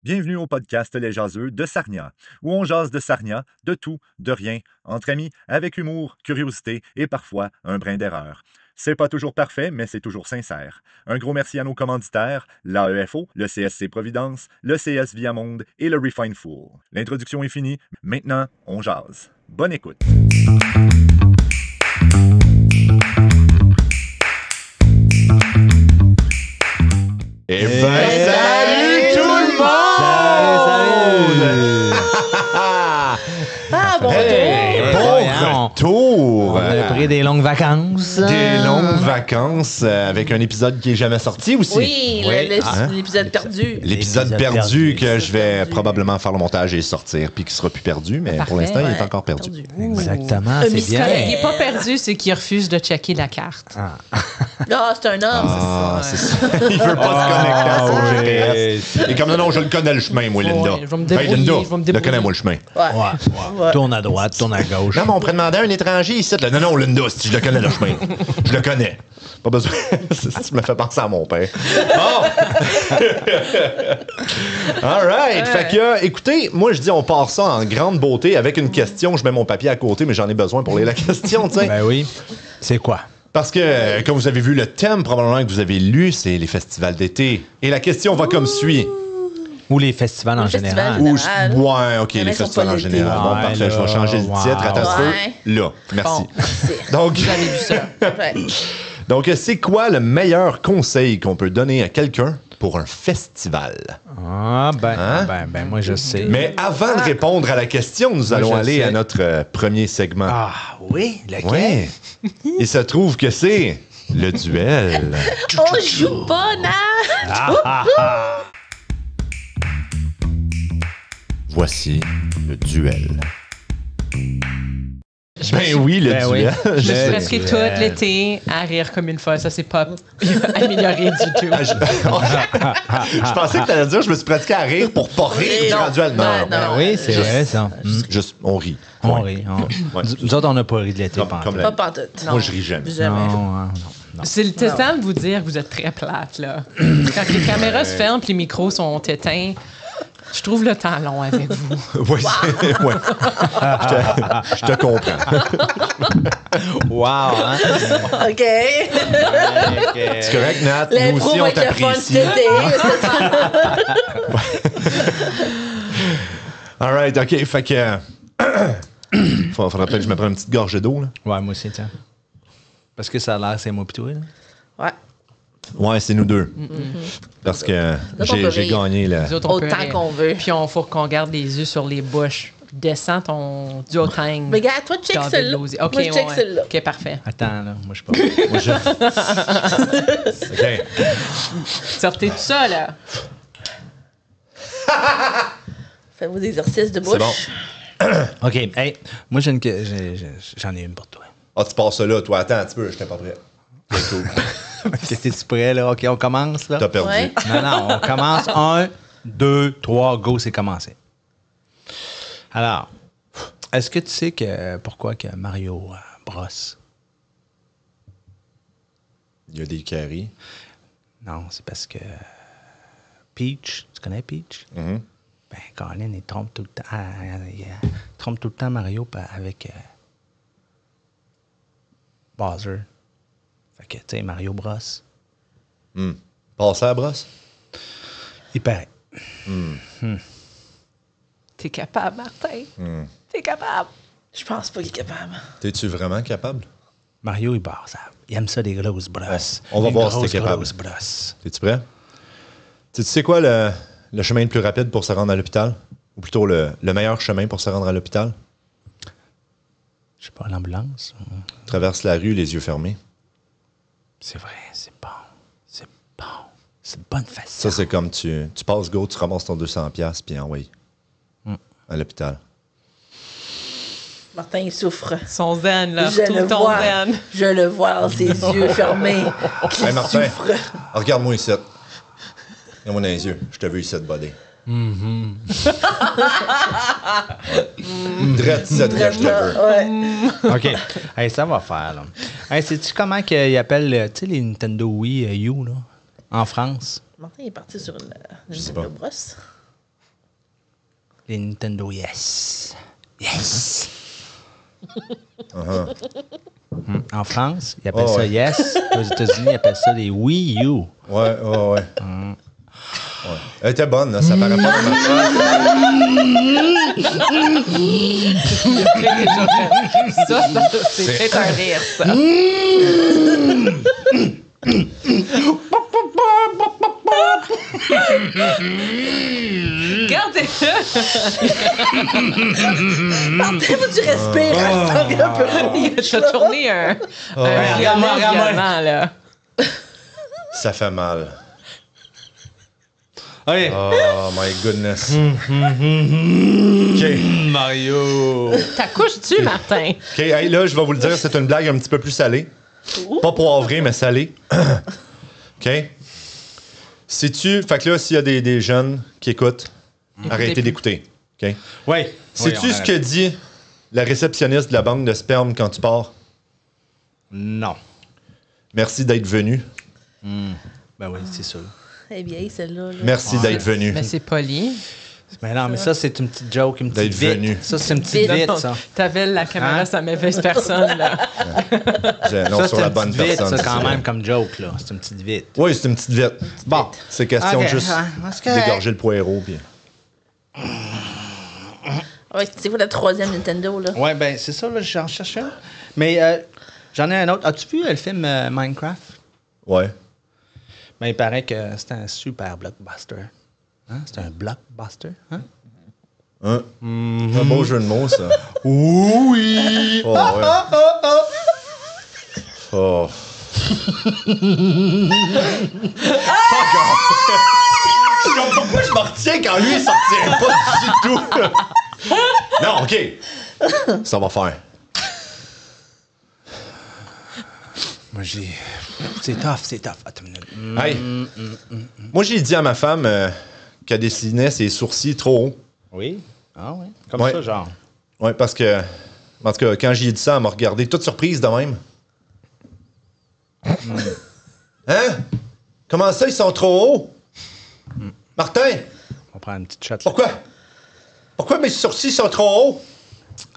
Bienvenue au podcast Les Jaseux de Sarnia, où on jase de Sarnia, de tout, de rien, entre amis, avec humour, curiosité et parfois un brin d'erreur. C'est pas toujours parfait, mais c'est toujours sincère. Un gros merci à nos commanditaires, l'AEFO, le CSC Providence, le CS Viamonde et le Refine Fool. L'introduction est finie, maintenant on jase. Bonne écoute. Eh ben, salut tout le monde! Salut! Ah, bon Hey, retour! bon retour! On a pris des longues vacances. Des longues vacances avec un épisode qui est jamais sorti aussi. Oui, Oui. l'épisode perdu. L'épisode L'épisode perdu perdu. que je vais Perdu. probablement faire le montage et le sortir, puis qui sera plus perdu, mais pour l'instant, il est Ouais, encore perdu. Exactement, Un c'est mystère. bien. Il n'est pas perdu, c'est qu'il refuse de checker la carte. Ah, c'est un homme. Ah, c'est ça. Il veut pas se connecter à son oui. GPS. Et comme non, je le connais le chemin, moi, Linda. Ouais, je vais me Hey, débrouiller, Linda, je vais me débrouiller. connais-moi le chemin. Ouais. Tourne à droite, tourne à gauche. Non, mais on pourrait demander à un étranger ici. Là. Non, Linda, si je le connais le chemin. Je le connais. Pas besoin. Tu me fais penser à mon père. Bon! All right. Fait que, écoutez, moi, je dis, on part ça en grande beauté avec une question. Je mets mon papier à côté, mais j'en ai besoin pour lire la question, tu sais. Ben oui. C'est quoi? Parce que, comme vous avez vu le thème, probablement que vous avez lu, c'est les festivals d'été. Et la question va comme suit. Ou les festivals en Les festivals. général. Ou, Général. ouais, OK, Il y en a les qui sont festivals pas en l'été. général. Bon, Ouais, parfait, là, je vais changer le wow. titre. Attends un Ouais. peu. Là, merci. Merci. Donc, Vous avez vu ça. Ouais. donc, c'est quoi le meilleur conseil qu'on peut donner à quelqu'un pour un festival? Ah, ben, Hein? ben, moi, je sais. Mais avant de répondre à la question, nous allons je aller sais. à notre premier segment. Ah, oui? Lequel? Ouais. Il se trouve que c'est le duel. On joue pas, non? Voici le duel. Ben oui, le Ben oui. duel. Je me suis Le presque duel. tout l'été à rire comme une folle. Ça, c'est pas amélioré du tout. Je pensais que tu allais dire je me suis pratiqué à rire pour pas rire du Non. duel. Non, Ben, non. non. Oui, c'est vrai, ça. Juste, on rit. On Point. rit. Ouais. Nous autres, on n'a pas ri de l'été. Comme- pantoute. comme la- Pas pantoute. Moi, je ris jamais. Jamais. Non, non. C'est le temps de vous dire que vous êtes très plate, là. Quand les caméras se ferment et les micros sont éteints, je trouve le temps long avec vous. Oui, ouais. Je te comprends. Wow, hein? OK. C'est correct, Nat. Nous L'impro aussi, va on être le fun t'apprécie. cet été. All right, OK. Fait que... faudrait peut-être que je me prenne une petite gorgée d'eau, là. Ouais, moi aussi, tiens. Parce que ça a l'air, c'est moi pis toi, là. Ouais. Ouais, c'est nous deux. Parce que on peut j'ai rire. gagné, là. Nous autres, on peut Autant rire. qu'on veut. Puis on faut qu'on garde les yeux sur les bouches. Descends ton duotang. Mais regarde, toi, check celle-là. OK, Moi, je check ouais. celle-là. OK, parfait. Attends, là. Moi, je sais pas. Moi, je... OK. Sortez tout ça, là. Fais-vous des exercices de C'est bouche. bon. OK. Hey, moi, j'en ai une pour toi. Ah, tu passes ça là, toi. Attends un petit peu, je t'ai pas prêt. C'est cool. T'es-tu prêt, là? OK, on commence, là? T'as perdu. Ouais. Non, on commence. 1, 2, 3, go, c'est commencé. Alors, est-ce que tu sais pourquoi que Mario brosse? Il y a des caries. Non, c'est parce que Peach, tu connais Peach? Mhm. Ben, Colin, il trompe tout le temps. Il trompe tout le temps Mario avec Bowser. Fait que, tu sais, Mario brosse. Passe à la brosse. Il paraît. T'es capable, Martin. T'es capable. Je pense pas qu'il est capable. T'es-tu vraiment capable? Mario, il brosse. Il aime ça, des grosses brosses. On va Une voir si grosse, t'es capable. grosse brosse. T'es-tu prêt? Tu sais quoi le chemin le plus rapide pour se rendre à l'hôpital? Ou plutôt le meilleur chemin pour se rendre à l'hôpital? Je sais pas, l'ambulance. Traverse la rue les yeux fermés. C'est vrai, c'est bon. C'est bon. C'est une bonne façon. Ça, c'est comme tu passes go, tu ramasses ton 200$, puis envoie à l'hôpital. Martin, il souffre. Son zen, là. Je Tout le ton vois. zen. Je le vois dans ses yeux fermés. Qui Hey, Martin, souffre. regarde-moi ici. Regarde-moi dans les yeux. Je te veux ici, buddy. Drette ici, drette, je te veux. Ouais. OK. Hey, ça va faire, là. Hey, sais-tu comment ils appellent, tu sais, les Nintendo Wii U, là, en France? Martin est parti sur une sais pas. brosse. Les Nintendo Yes. Yes! En France, ils appellent ça ouais. Yes. Aux États-Unis, ils appellent ça les Wii U. Ouais. Ouais. Elle était bonne, là, ça paraît pas dans ma face. Ça, c'est peut-être un rire, ça. Regardez-le! Martin, faut que tu respires. Ça vient un peu rouge. Je vais tourner un regarde-moi, violemment, là. Ça fait mal. OK. Oh my goodness. OK. Mario. T'accouches-tu, Martin? OK, hey, là, je vais vous le dire, c'est une blague un petit peu plus salée. Pas poivrée, mais salée. OK? Sais-tu... Fait que là, s'il y a des jeunes qui écoutent, arrêtez plus. d'écouter. OK? Oui. Sais-tu ce que dit la réceptionniste de la banque de sperme quand tu pars? Non. Merci d'être venu. Ben oui, c'est sûr. Elle est vieille, celle-là. là. Merci d'être venu. Mais c'est poli. Mais non, mais ça, c'est une petite joke, une petite D'être vite. venu. Ça, c'est une petite vite, ça. T'avais la caméra, ça mauvaise personne, là. Non, Ça, sur c'est la une bonne petite vite, personne. ça, quand même, comme joke, là. C'est une petite vite. Oui, c'est une petite vite. Bon. C'est question Ok, de juste c'est correct. d'égorger le poireau. Puis... Ouais, c'est quoi la troisième Nintendo, là? Ouais, ben, c'est ça, là, j'en cherche un. Mais j'en ai un autre. As-tu vu le film Minecraft? Ouais. Ben, il paraît que c'est un super blockbuster. Hein? C'est un blockbuster, hein? Hein? Un beau jeu de mots, ça. Oui! Oh, ouais. Oh. Pourquoi je me retiens quand lui, il sortirait pas du tout? Non, OK. Ça va faire. Moi, j'ai... C'est tough. Attends une minute. Hey. Moi, j'ai dit à ma femme qu'elle dessinait ses sourcils trop hauts. Oui? Ah oui? Comme Ouais. ça, genre. Ouais, parce que... En tout cas, quand j'ai dit ça, elle m'a regardé toute surprise de même. Hein? Comment ça, ils sont trop hauts? Martin, On va prendre une petite shot. pourquoi? Pourquoi mes sourcils sont trop hauts?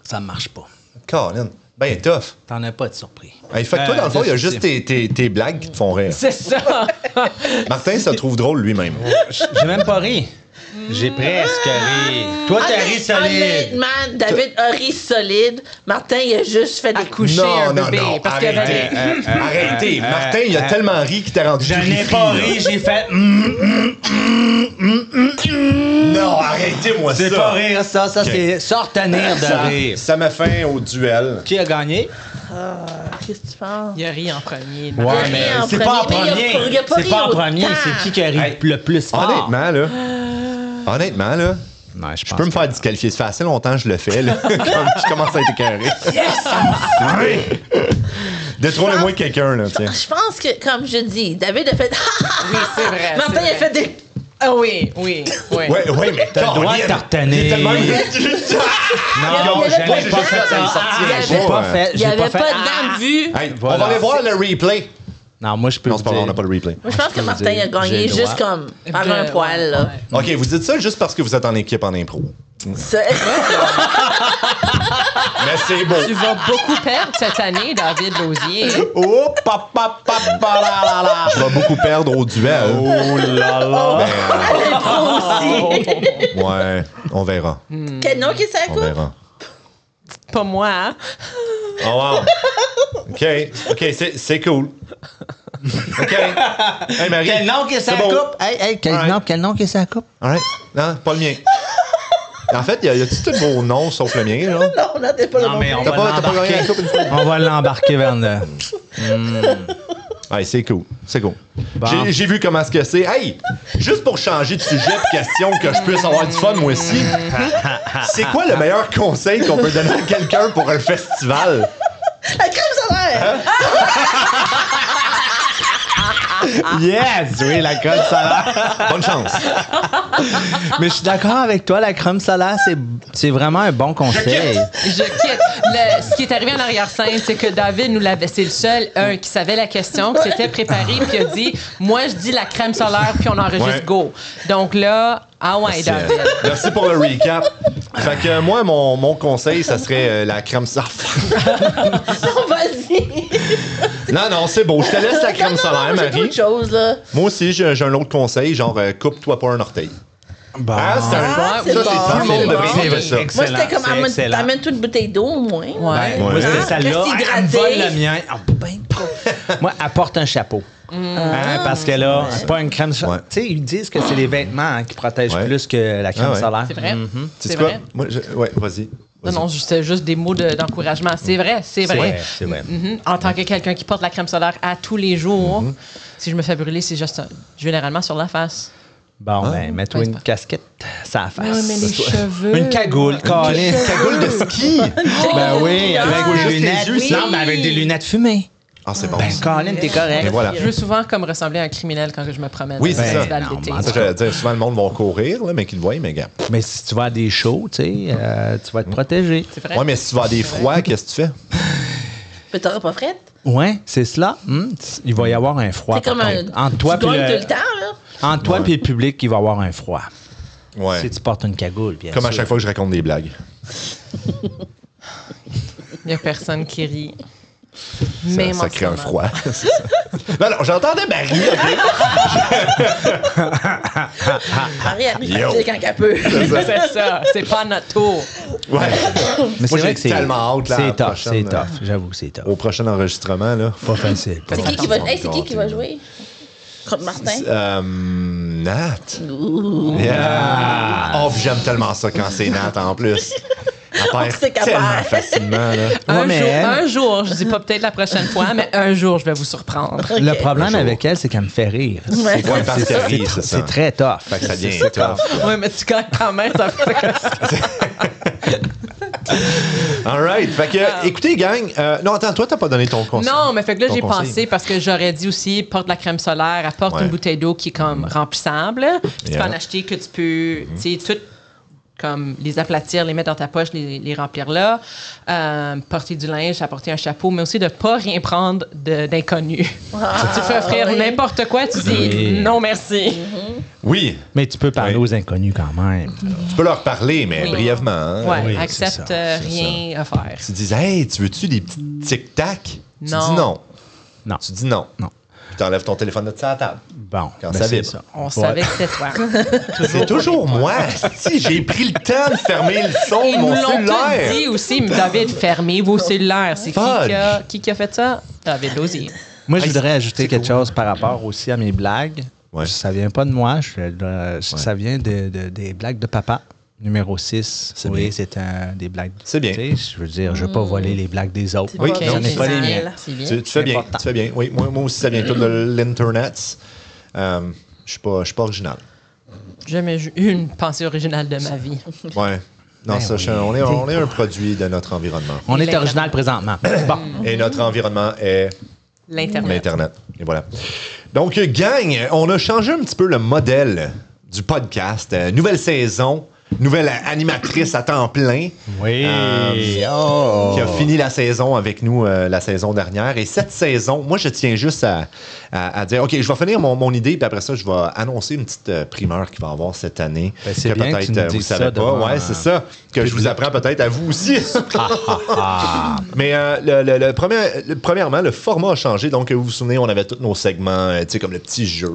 Ça marche pas. Colin, ben tough. T'en as pas de surpris. Hey, fait que toi, dans le fond, il y a juste définitif. tes blagues qui te font rire. C'est ça! Martin, ça trouve drôle lui-même. J'ai même pas ri. J'ai presque ri. Toi, t'as ri solide. Honnêtement, David a ri solide. Martin, il a juste fait des Accoucher un bébé. Parce qu'il y avait des... Arrêtez. Martin, il a tellement ri qu'il t'a rendu Je cri-cri, n'ai pas là. ri, j'ai fait... Non, arrêtez-moi ça. C'est pas rire, ça c'est sortenir de rire. Ça met fin au duel. Qui a gagné? Qu'est-ce que tu penses? Il a ri en premier. Ouais, ri mais en c'est pas en premier, mais premier. il a pas C'est ri pas en autant. premier, c'est qui a ri Hey, le plus fort. Honnêtement, là, Non, je peux me faire disqualifier. Ça fait assez longtemps que je le fais, là. Je commence à être écœuré. Détrônez-moi quelqu'un, là, tiens. Je pense que, comme je dis, David a fait. Oui, c'est vrai. Martin, il a fait des. Ah oui. Ouais, mais T'as le droit de te retenir. Non, Il y je avait n'ai pas pas de fait dents. ça. Il y Ah, J'ai avait- pas fait. Il n'y J'ai avait pas pas fait. de dents de vue. Hey, Voilà. on va aller voir le replay. Non, moi, je peux Non, vous c'est pas vrai, on dire. n'a pas le replay. Moi, je pense que Martin a J'ai gagné le juste droit. comme par un poil, là. OK, vous dites ça juste parce que vous êtes en équipe en impro. C'est- Mais c'est beau. Tu vas beaucoup perdre cette année, David Lausier. Oh, je vais beaucoup perdre au duel. Oh là là. L'impro aussi. Ouais, on verra. Quel nom qui ça On quoi? verra. Pas moi, hein? Oh, wow. OK, c'est cool. OK. Hey, Marie. Quel nom que ça c'est bon. coupe? Hey, quel nom que ça coupe? All right. Non, pas le mien. En fait, y a-tu tous vos noms sauf le mien, là? Non, là, t'es pas le Non, bon. mais on T'as va pas gagné la l'embarquer. coupe une fois? On va l'embarquer vers le... Ouais, c'est cool. C'est cool. Bon. J'ai vu comment ce que c'est. Hey, juste pour changer de sujet de question que je puisse avoir du fun, moi aussi. C'est quoi le meilleur conseil qu'on peut donner à quelqu'un pour un festival? La crème solaire! Yes! Oui, la crème solaire. Bonne chance. Mais je suis d'accord avec toi, la crème solaire, c'est vraiment un bon conseil. Je quitte. Ce qui est arrivé en arrière-scène, c'est que David nous l'avait. C'est le seul, qui savait la question, qui s'était préparé, puis a dit moi, je dis la crème solaire, puis on enregistre go. Donc là, David. Merci pour le recap. Fait que moi, mon conseil, ça serait la crème solaire. Non, vas-y. Non, c'est beau. Je te laisse la crème solaire, J'ai Marie. autre chose, là. Moi aussi, j'ai un autre conseil, genre coupe-toi pas un orteil. Bon. C'est un c'est ça, bon. tout le monde C'est devrait bon. vivre ça. Excellent. Moi, c'était comme, C'est excellent. t'amènes une bouteille d'eau, au moins. Ouais. Moi, c'était Reste celle-là. Elle me hydraté. vole le mien. Ah, ben, moi, apporte un chapeau. Hein, parce que là, c'est pas une crème solaire. Ouais. Tu sais, ils disent que c'est les vêtements qui protègent plus que la crème Ah ouais. solaire. C'est vrai. C'est C'est quoi? vrai. Moi, ouais, vas-y. Non, c'était juste des mots d'encouragement. C'est vrai, c'est vrai. C'est vrai. En tant que quelqu'un qui porte la crème solaire à tous les jours, si je me fais brûler, c'est juste généralement sur la face. Bon, ben, mets-toi Ouais, une c'est pas- casquette, ça la face. Oui, mais les cheveux. Une cagoule, Colin. Cagoule de ski! Ben oui, avec Juste des les lunettes. yeux, Non, mais avec des lunettes fumées. Ah, c'est bon. Ben, Colin, t'es correct. Mais voilà. Je veux souvent comme ressembler à un criminel quand je me promène Oui, dans le c'est ça. festival Non, d'été. mais Ça, j'allais dire, souvent, le monde va courir, là, mais qu'ils le voient, mais gars. Mais si tu vas à des shows, tu sais, tu vas être protégé. C'est vrai. Ouais, mais si tu vas à des froids, qu'est-ce que tu fais? Mais t'auras pas frette? Ouais, c'est cela. Il va y avoir un froid. C'est comme par un. contre. Entre toi tu puis gagnes le, tout le temps, là. entre toi puis le public, il va y avoir un froid. Ouais. Si tu portes une cagoule, bien Comme à sûr. chaque fois que je raconte des blagues. Il n'y a personne qui rit. Ça, Même ça en crée ce un moment. froid. C'est ça. Non, j'entendais Marie, OK? Marie, elle Yo. rit quand elle peut. C'est ça. C'est pas notre tour. Ouais. Mais Moi, vrai j'ai que c'est tellement hâte, là, à la C'est tough, prochaine, c'est tough. J'avoue que c'est tough. Au prochain enregistrement, là. Pas facile. C'est qui va. Hey, c'est qui va jouer? Contre Martin? Nat. Yeah. Oh, puis j'aime tellement ça quand c'est Nat en plus. Elle perd c'est capable. tellement facilement, là. Ouais, mais elle- Un jour, je dis pas peut-être la prochaine fois, mais un jour, je vais vous surprendre. Le Ok. problème Un jour. avec elle, c'est qu'elle me fait rire. Ouais. Ouais, parce qu'elle rit, c'est ça. C'est très tough. Fait que ça devient C'est tough. Oui, mais tu gagnes quand même, ça fait All right. Fait que, écoutez, gang. Non, attends, toi, t'as pas donné ton conseil. Non, mais fait que là, Ton j'ai conseil. pensé parce que j'aurais dit aussi, porte la crème solaire, apporte Ouais. une bouteille d'eau qui est comme remplissable. Puis tu Yeah. peux en acheter que tu peux, tu sais, tout comme les aplatir, les mettre dans ta poche, les remplir là. Porter du linge, apporter un chapeau, mais aussi de pas rien prendre d'inconnu. Tu te fais offrir oui. n'importe quoi, tu dis Oui. non merci. Oui. Mais tu peux parler Oui. aux inconnus quand même. Tu peux leur parler, mais Oui. brièvement. Hein. Ouais, oui, accepte c'est ça, rien à faire. Tu dis, hey, tu veux-tu des petits tic-tac? Tu Non. dis non. Non. Tu dis non. Non. Puis t'enlèves ton téléphone de sa table. Bon, Quand ben, ça c'est vibre. ça. On Ouais. savait que c'était toi. C'est toujours moi. Si, j'ai pris le temps de fermer le son de Ils nous mon l'ont cellulaire. tous dit aussi, mais David, fermez vos cellulaires. C'est Fudge. qui a fait ça? David Lozier. Moi, je Hey, voudrais ajouter c'est quelque cool. chose par rapport aussi à mes blagues. Ouais. Ça vient pas de moi, ça vient des blagues de papa. Numéro 6. C'est Oui, bien. c'est des blagues. C'est bien. Tu sais, je veux dire, je veux pas voler les blagues des autres. Oui, Ok, non, J'en ai pas les génial. miennes. C'est bien. Tu fais bien. important. Tu fais bien. Oui, moi aussi, ça vient tout de l'Internet. Je suis pas original. Jamais eu une pensée originale de ma vie. Ouais. Non, Ben ça, oui. on est un produit de notre environnement. On Et est l'Internet. original présentement. Bon. Et notre environnement est L'Internet. l'Internet. Et voilà. Donc, gang, on a changé un petit peu le modèle du podcast. Nouvelle saison, nouvelle animatrice à temps plein. Oui. Oh. Qui a fini la saison avec nous la saison dernière. Et cette saison, moi, je tiens juste à dire, OK, je vais finir mon idée, puis après ça, je vais annoncer une petite primeur qu'il va y avoir cette année. Ben, c'est bien que tu nous vous dises savez ça pas. devant Ouais, c'est ça. Que je vous public. apprends peut-être à vous aussi. Ah. Mais premièrement, le format a changé. Donc, vous vous souvenez, on avait tous nos segments, tu sais, comme le petit jeu.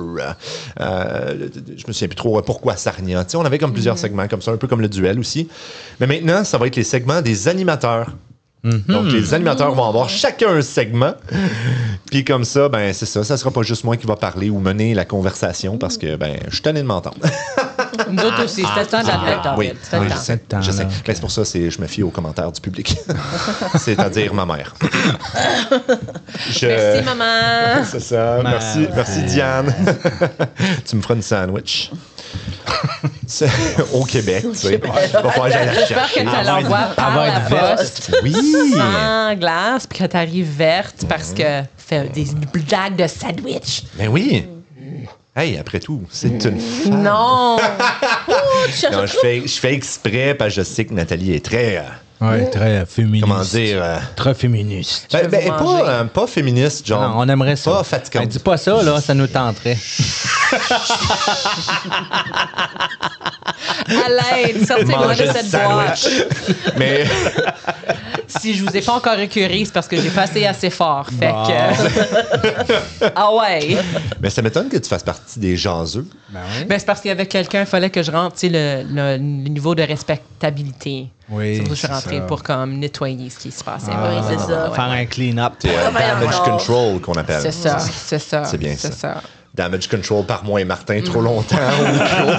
Je me souviens plus trop pourquoi Sarnia. Tu sais, on avait comme plusieurs segments comme ça, un peu comme le duel aussi. Mais maintenant, ça va être les segments des animateurs. Donc, les animateurs vont avoir chacun un segment. Puis comme ça, ben c'est ça. Ça sera pas juste moi qui va parler ou mener la conversation parce que, ben, je suis tanné de m'entendre. Nous autres aussi, c'était le temps d'admettre, David. Oui, C'était le temps. c'est le temps, je sais. là. Ben, c'est pour ça que je me fie aux commentaires du public. C'est-à-dire ma mère. Merci, maman. C'est ça. Merci Diane. Tu me feras une sandwich. C'est au Québec, tu sais. Va falloir que j'aille la J'espère que chercher. tu l'envoies par va la être verte. poste. Oui. Sans glace, puis que tu arrives verte parce que fait des blagues de sandwich. Ben oui. Hey, après tout, c'est une femme. Non! Tu cherches Non, je fais exprès parce que je sais que Nathalie est très Oui, très féministe. Comment dire? Très féministe. Pas féministe, genre. Non, on aimerait ça. Pas fatigante. Dis pas ça, là, ça nous tenterait. À l'aide, sortez-moi de Manger du cette boîte. sandwich. Mais Si je vous ai pas encore écœuré, c'est parce que j'ai passé assez fort. Fait que... ah ouais. mais ça m'étonne que tu fasses partie des jaseux. Ben oui. Ben, c'est parce qu'il y avait quelqu'un, il fallait que je rentre, tu sais, le niveau de respectabilité. Oui, C'est pour ça que je suis c'est rentrée ça. pour comme nettoyer ce qui se passait. Oui, c'est ça. Faire un clean-up. C'est damage control qu'on appelle. C'est ça, c'est ça. C'est bien c'est ça. Damage control par moi et Martin trop longtemps au micro.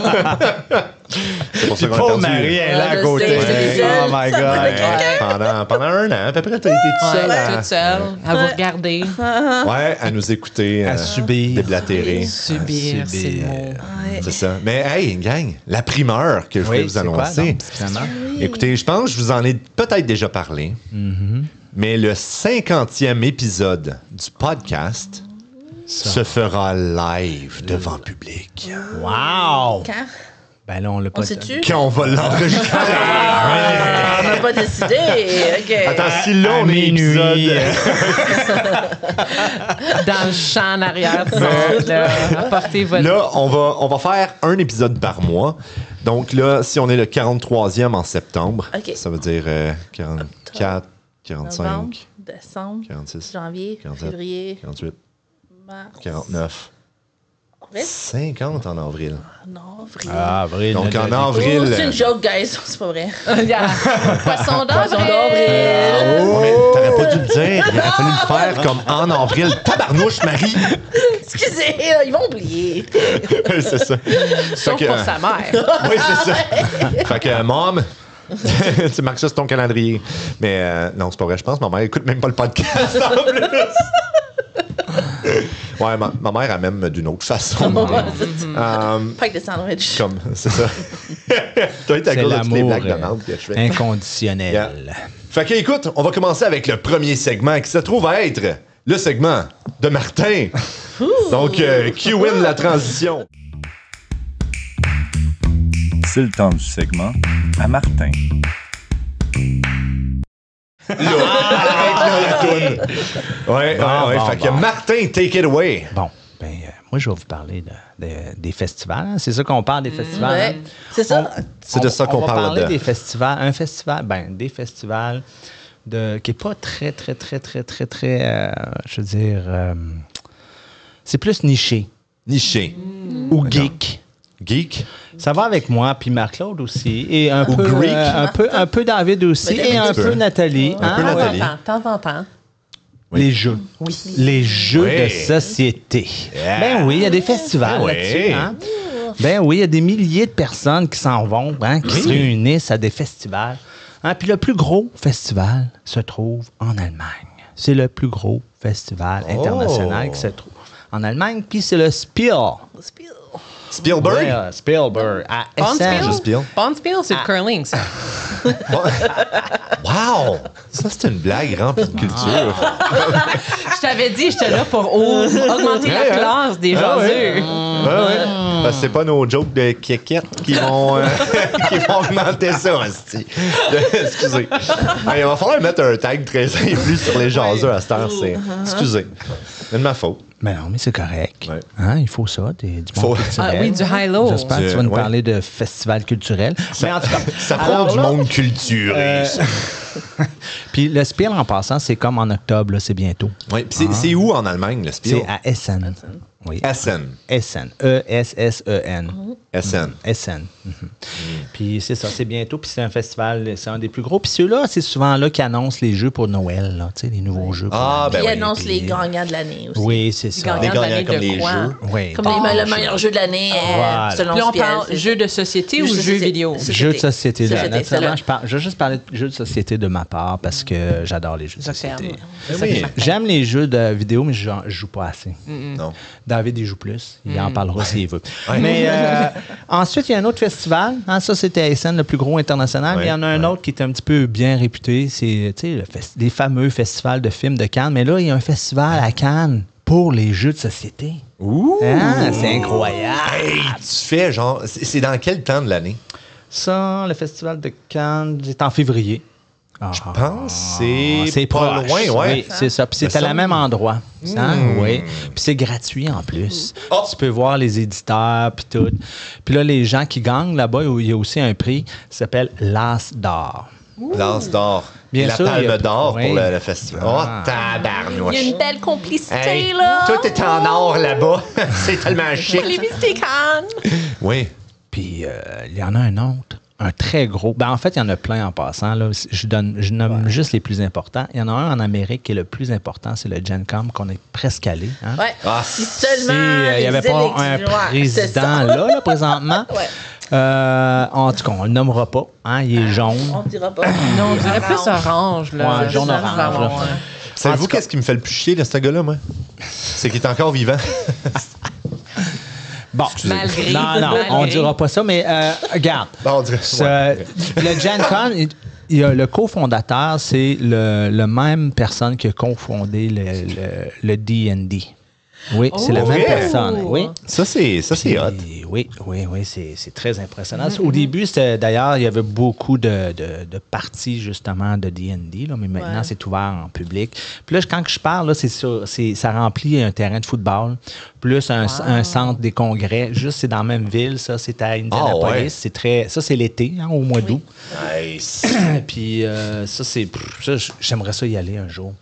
C'est pour ça qu'on a Pauvre perdu. Marie, elle est là à Ouais, je côté. sais, c'est les Oh ailes. my Ça God. va être- Pendant un an, à peu près, t'as été toute seule. Ouais, toute seule, à vous regarder, Ouais, à nous écouter. À subir. Déblatérer. subir, c'est le mot. Ouais. C'est ça. Mais hey, gang, la primeur que je voulais Oui, vous c'est quoi, annoncer. donc, finalement? Écoutez, je pense que je vous en ai peut-être déjà parlé, mais le 50e épisode du podcast se fera live devant public. Wow! Quand? Ben là, on l'a pas On sait-tu? Quand on va l'enregistrer. On n'a pas décidé. OK. Attends, si là, À on est minuit. épisode... Dans le champ en arrière, du monde, là, apportez votre... Là, on va faire un épisode par mois. Donc là, si on est le 43e en septembre, OK. ça veut dire 44, 45, Novembre, décembre, 46, janvier, 47, février, 48, mars, 49, avril. 50 en avril. Non, avril. Ah, avril. Donc en Oh, avril... c'est une joke, guys. C'est pas vrai. Il y a Poisson Poisson d'avril. d'avril. Oh, mais t'aurais pas dû le dire. Il aurait fallu le faire comme en avril. Tabarnouche, Marie! Excusez, là, ils vont oublier. C'est ça. Sauf Fait que, pour sa mère. Oui, c'est ça. Fait que, mom, tu marques ça sur ton calendrier. Mais non, c'est pas vrai. Je pense que ma mère écoute même pas le podcast en plus. Ouais, ma mère a même d'une autre façon. Pas que des sandwichs. Comme, c'est ça. Toi, t'as C'est cause de toutes les l'amour blagues de merde que je fais. inconditionnel. Yeah. Fait que, écoute, on va commencer avec le premier segment qui se trouve à être le segment de Martin. Donc, Q-in la transition. C'est le temps du segment à Martin. Ouais, Bon, fait que Martin, take it away. Bon, ben, moi, je vais vous parler des festivals. Hein. C'est ça qu'on parle des festivals. Ouais, hein. c'est ça. C'est de ça qu'on on va parle parler là-dedans. des festivals. Un festival, des festivals qui n'est pas très, je veux dire, c'est plus niché Niché. ou geek. Geek. Ça va avec moi, puis Marc-Claude aussi, et un Ou peu, Greek. un peu David aussi, Mais et un peu. peu Nathalie. Un peu hein. Nathalie. De temps en temps. Les jeux. Oui. Les jeux Oui. de société. Yeah. Ben oui, il y a des festivals Oui. là-dessus. Hein? Ben oui, il y a des milliers de personnes qui s'en vont, hein, qui se réunissent à des festivals. Hein, puis le plus gros festival se trouve en Allemagne. C'est le plus gros festival international qui se trouve en Allemagne. Puis c'est le Spiel. Spielberg. Ouais, Spielberg. À Bonspiel? Essen. Juste Spiel. Bonspiel, c'est le curling, ça. Wow! Ça, c'est une blague remplie de culture. Je t'avais dit, j'étais là pour augmenter la classe des jaseux. Ouais. Parce que c'est pas nos jokes de kékette qui vont, qui vont augmenter ça, hostie. Excusez. Hey, il va falloir mettre un tag très plus sur les jaseux à cette heure. Excusez. C'est de ma faute. Mais non, mais c'est correct. Ouais. Hein, il faut ça, du Faut- monde culturel. Ah oui, du high-low. J'espère que tu vas nous Ouais. parler de festival culturel. Mais en tout cas, Ça prend alors du là, monde culturé. ça. Puis le Spiel, en passant, c'est comme en octobre, là, c'est bientôt. Ouais, puis c'est où en Allemagne, le Spiel? C'est à Essen. Oui. Essen. Essen. E-S-S-E-N. Essen. Essen. Mhm. Puis c'est ça, c'est bientôt. Puis c'est un festival, c'est un des plus gros. Puis ceux-là, c'est souvent là qu'ils annoncent les jeux pour Noël, là, tu sais, les nouveaux jeux. Pour Ah, Noël. ben Puis oui. ils annoncent puis- les gagnants de l'année aussi. Oui, c'est ça. Les Gagnants gagnants d'année comme de les quoi? jeux. Oui. Comme le meilleur jeu de l'année Voilà. selon Puis on Spiel, parle c'est jeux de société ou Jeux de jeux société. vidéo? Jeux de société. Là. Société, Naturellement, c'est là. je vais juste parler de jeux de société de ma part parce que j'adore les jeux de Ça, société. c'est ça qui Oui. m'attend. J'aime les jeux de vidéo, mais je joue pas assez. Non. David, il joue plus. Il en parlera s'il veut. Ouais. Mais ensuite, il y a un autre festival. Hein, ça, c'était à Essen, le plus gros international. Ouais, Il y en a un autre qui est un petit peu bien réputé. C'est les fameux festivals de films de Cannes. Mais là, il y a un festival à Cannes pour les jeux de société. Ouh! Ah, c'est incroyable. Hey, tu fais genre... C'est dans quel temps de l'année? Ça, le festival de Cannes, c'est en février. Je pense que c'est pas proche. loin, ouais. Oui, c'est ça. Puis c'est Ça à le semble- même endroit. Hein? Oui. Puis c'est gratuit en plus. Oh! Tu peux voir les éditeurs puis tout. Puis là, les gens qui gagnent là-bas, il y a aussi un prix qui s'appelle l'As d'or. L'As d'or. Bien la sûr, il y Palme a- d'or oui. pour le festival. Ah. Oh, tabarnouche. Il y a une belle complicité, Hey, là. tout est en or là-bas. C'est tellement chic. Les visiter Cannes. Oui. Puis il y en a un autre, un très gros. Ben, en fait, il y en a plein en passant. Là. Je nomme juste les plus importants. Il y en a un en Amérique qui est le plus important, c'est le Gen Com, qu'on est presque allé. Hein? Ouais. Ah, Si Si, seulement. il n'y avait pas un président là, présentement. Ouais. En tout cas, on le nommera pas. Hein? Il est jaune. On ne dira pas. Non, on dirait plus orange, là. Ouais, jaune Juste orange, avant, là. ouais. Savez-vous qu'est-ce qui me fait le plus chier de ce gars-là, moi? C'est qu'il est encore vivant. Bon, Malgré. non, Malgré. on dira pas ça, mais regarde. Bon, on dirait Le Gen Con, il y a le cofondateur, c'est le même personne qui a cofondé le D&D. Oui, c'est la Oh, même vrai? personne. Oui. Ça, c'est hot. Puis, oui, c'est très impressionnant. Au début, c'était d'ailleurs, il y avait beaucoup de parties justement de D&D, là, mais maintenant, Ouais. c'est ouvert en public. Puis là, quand je parle, là, ça remplit un terrain de football, plus un centre des congrès. Juste, c'est dans la même ville, ça, c'est à Indianapolis. Ah, ouais. C'est très, ça, c'est l'été, hein, au mois d'août. Nice. Puis ça, j'aimerais ça y aller un jour.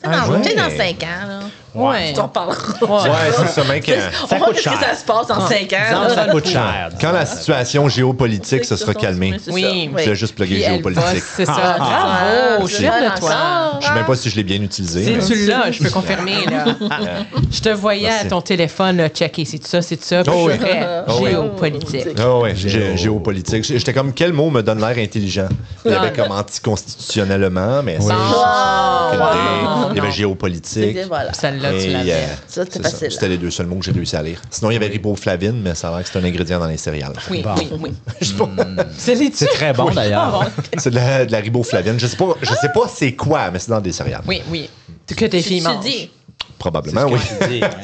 Peut-être dans 5 ans, là. Ouais. On parlera. Ouais, c'est ça, mec. On va coûte qu'est-ce que cher. ça se passe en 5 ans. Disons que ça coûte cher. Quand la situation géopolitique se sera calmée, Oui. je vais juste plugger Puis elle géopolitique. bosse, c'est ça. Bravo, je suis fière de toi. Je sais même pas si je l'ai bien utilisé. Si mais- tu l'as, je peux confirmer, là. Je te voyais Merci. à ton téléphone, là, checker, c'est ça, puis Oh oui. je ferais Oh oui. géopolitique. Ah ouais, géopolitique. J'étais comme, quel mot me donne l'air intelligent? Il y avait comme anticonstitutionnellement, mais c'est aucune idée. Il y avait géopolitique. Voilà. Celle-là, tu Et, l'avais. Ça, c'est c'est facile. C'était les deux seuls mots que j'ai réussi à lire. Sinon, il y avait riboflavine, mais ça a l'air que c'est un ingrédient dans les céréales. Oui, Bon. oui. C'est très bon, d'ailleurs. C'est de la riboflavine. Je sais pas c'est quoi, mais c'est dans des céréales. Oui. Que tes filles Tu mangent. dis. Probablement, oui.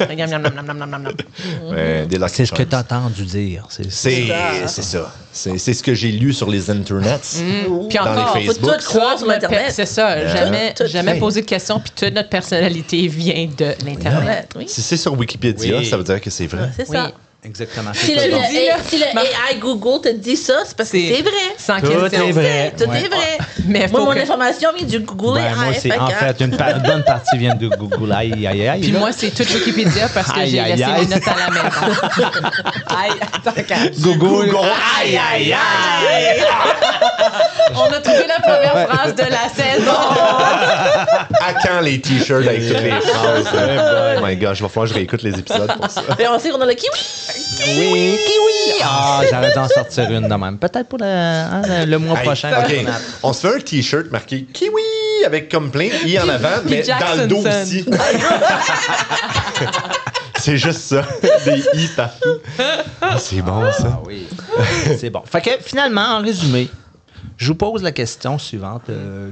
Regarde, nam, nam, nam, nam, nam, nam, nam. Des Lucky C'est ce que Charms. tu as entendu dire. C'est C'est ça. C'est ce que j'ai lu sur les internets. Puis Dans encore, les Faut Facebook. tout croire sur l'Internet. c'est ça. Jamais Hey. poser de questions, puis toute notre personnalité vient de l'Internet. Internet, oui. Si c'est sur Wikipédia, Oui. ça veut dire que c'est vrai. C'est Oui. ça. exactement. Si c'est le, ça. dis, là. si le AI Google te dit ça, c'est parce que c'est vrai. Sans Tout question. est vrai. Tout Ouais. est vrai. Mais Moi, faut mon que- information vient du Google Ben, moi, AI. c'est en fait une bonne partie vient de Google. Aïe, aïe, aïe. Puis là. moi, c'est tout Wikipédia parce que Aïe, j'ai aïe, laissé aïe. mes notes à la maison. Aïe, attends, calme. Google. Aïe, aïe, aïe! On a trouvé la première phrase de la saison. À quand les t-shirts avec toutes les phrases? Oh my gosh, il va falloir que je réécoute les épisodes pour ça. Et on sait qu'on a le kiwi. Oui, kiwi. Ah, j'aurais dû en sortir une de même. Peut-être pour le mois Hey, prochain. OK. On se fait un t-shirt marqué Kiwi avec comme plein de i en avant, Puis mais dans le dos Jacksonson. aussi. C'est juste ça. Des i partout. Ah, c'est bon, ça. Ah oui. C'est bon. Fait que finalement, en résumé, je vous pose la question suivante.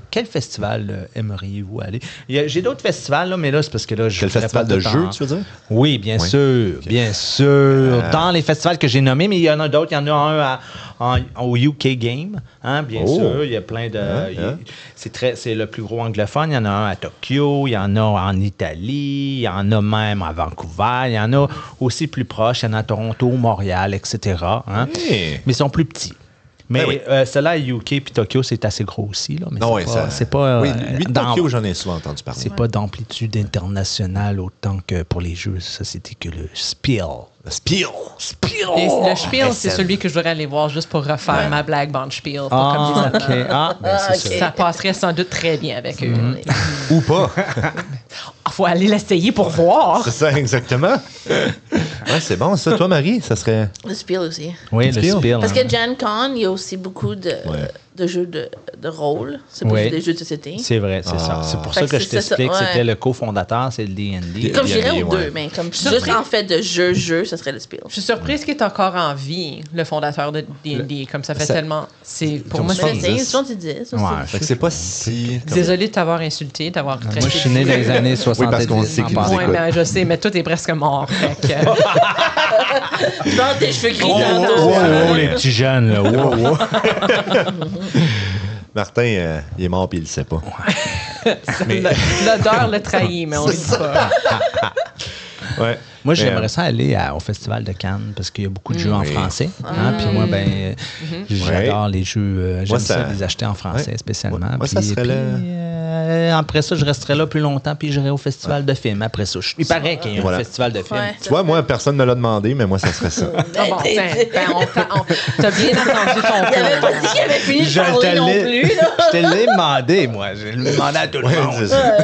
Quel festival aimeriez-vous aller? J'ai d'autres festivals, là, mais là, c'est parce que là, je Quel voudrais festival pas de tout jeux, en- tu veux dire? Oui, bien Oui. sûr. Bien sûr. Dans les festivals que j'ai nommés, mais il y en a d'autres. Il y en a un au UK Game, hein, bien Oh. sûr. Il y a plein de... C'est le plus gros anglophone. Il y en a un à Tokyo, il y en a en Italie, il y en a même à Vancouver, il y en a aussi plus proche, il y en a à Toronto, Montréal, etc. hein. Hey. Mais ils sont plus petits. Mais Ben oui. ceux-là à UK puis Tokyo, c'est assez gros aussi. Là, mais Non, c'est oui, pas, ça. c'est pas, Oui, lui de dans- Tokyo, j'en ai souvent entendu parler. c'est pas d'amplitude internationale autant que pour les jeux de société que le Spiel. Le Spiel. Et le Spiel, c'est SM. celui que je voudrais aller voir juste pour refaire ma blague bande Spiel. Pas comme des OK. Allemands. Ah, ben, c'est ok. ça. Ça passerait sans doute très bien avec eux. Ou pas. Il faut aller l'essayer pour voir. C'est ça, exactement. Ouais, c'est bon, ça. Toi, Marie, ça serait. Le Spiel aussi. Oui, le Spiel. Spiel. Parce hein. que Gen Con, il y a aussi beaucoup de jeux de rôle. C'est pas Oui. juste des jeux de société. C'est vrai, c'est ça. Ah. C'est pour Fait ça que que je c'est ça, t'explique. ouais. C'était le cofondateur, c'est le D&D. Comme je dirais D&D, aux ouais. deux, mais comme juste en fait de jeu, ça serait le Spiel. Je suis surprise qu'il est encore en vie, le fondateur de D&D. Comme ça fait Ça- tellement... Pour comme moi, ça, c'est... 70. 70 aussi. Ouais, Fait que c'est pas si. comme- Désolée de t'avoir insulté, d'avoir traité Moi, je suis né dans les années 70. parce qu'on sait en qu'il nous passant. Ouais, écoute. ben, je sais, mais tout est presque mort. Fait que, Dans tes cheveux gris Oh, tantôt. oh, oh, les petits jeunes, là. Oh, oh. Martin, il est mort puis il le sait pas. L'odeur le trahit, mais on le dit pas. Ouais. Moi, j'aimerais ça aller au Festival de Cannes parce qu'il y a beaucoup de jeux en français. Hein, puis moi, j'adore les jeux. J'aime ça les acheter en français spécialement. Moi, ça serait après ça, je resterai là plus longtemps puis j'irai au Festival de films. Après ça, il paraît qu'il y a un festival de films. Ouais. Tu vois, moi, personne ne l'a demandé, mais moi, ça serait ça. Ah bon, t'as bien entendu ton Il avait pas dit qu'il avait fini de parler non plus. Là. Je te l'ai demandé, moi. Je l'ai demandé à tout le monde. C'est ça.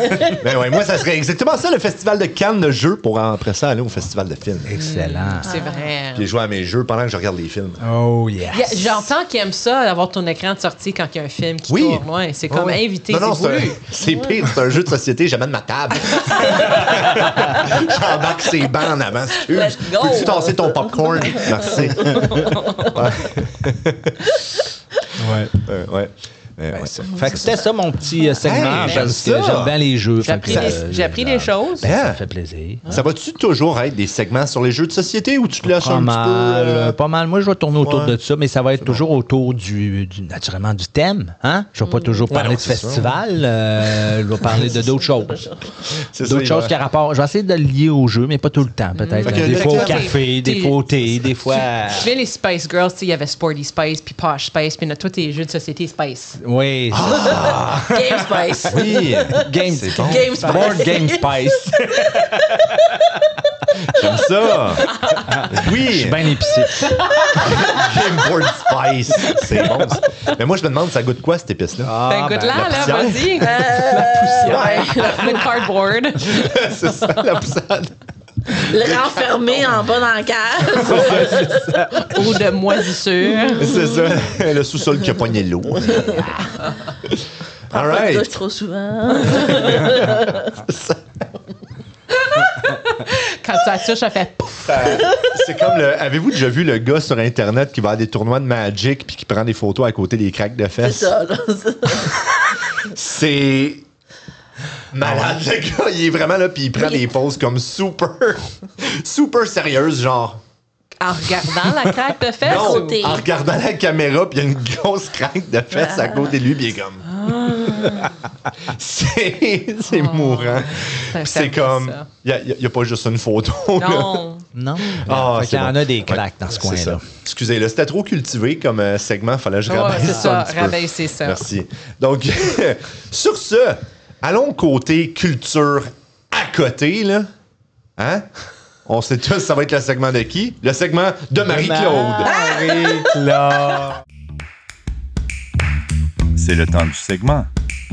Ben ouais, moi, ça serait exactement ça, le Festival de Cannes de jeux, pour après ça aller au Festival de films. Excellent. C'est vrai. Puis jouer à mes jeux pendant que je regarde les films. Oh, yes. J'entends qu'ils aiment ça, d'avoir ton écran de sortie quand il y a un film qui tourne. Ouais, c'est comme invité, non, c'est voulu. C'est pire, c'est un jeu de société, j'amène ma table. J'embarque ses bancs en avant. Let's go. Peux-tu tasser ton popcorn? Merci. Ouais. Fait que c'était ça mon petit segment. Hey, parce que j'aime ça. j'aime bien les jeux. J'ai appris des choses. Ça fait plaisir. Ça va-tu toujours être des segments sur les jeux de société ou tu te lâches un petit peu? Pas mal. Moi, je vais tourner autour de ça, mais ça va être toujours autour naturellement du thème. Hein? Je ne vais pas toujours parler de festival. Je vais parler de d'autres choses. D'autres choses qui ont rapport. Je vais essayer de le lier au jeu, mais pas tout le temps, peut-être. Des fois au café, des fois au thé, des fois... Tu viens les Spice Girls, il y avait Sporty Spice, puis Posh Spice, puis tous tes jeux de société Spice. Oui. Game Spice. Oui. Game C'est bon. Game Spice. Board Game Spice. J'aime ça. Je Oui. suis bien épicé. Game Board Spice. C'est bon. Ça. Mais moi, je me demande, ça goûte quoi, cette épice-là? Ben, good là, poussière. vas-y. Le cardboard. C'est ça, la poussade. Le renfermer en bas dans la cave. Ou de moisissure. C'est ça. Le sous-sol qui a pogné l'eau. All Pas de right. douche trop souvent. Quand ça touche, ça fait pouf. C'est comme le. Avez-vous déjà vu le gars sur Internet qui va à des tournois de Magic puis qui prend des photos à côté des craques de C'est fesses? ça, là. C'est malade, le gars. Il est vraiment là, puis il prend des poses comme super sérieuses, genre. En regardant la craque de fesses. Non, ou- en regardant la caméra, puis il y a une grosse craque de fesses à côté de lui, puis il est comme. C'est mourant. Puis c'est comme. Il n'y a pas juste une photo. là. Non. Non. Ah, Fait qu'il y en bon. a des claques dans ce C'est coin-là. ça. Excusez, là, c'était trop cultivé comme segment. Fallait que je Ouais, rabaisse c'est ça. un petit peu. Rabaisser ça. Merci. Donc, sur ce, allons côté culture à côté, là. Hein? On sait tous, ça va être le segment de qui? Le segment de Marie-Claude. Marie-Claude. C'est le temps du segment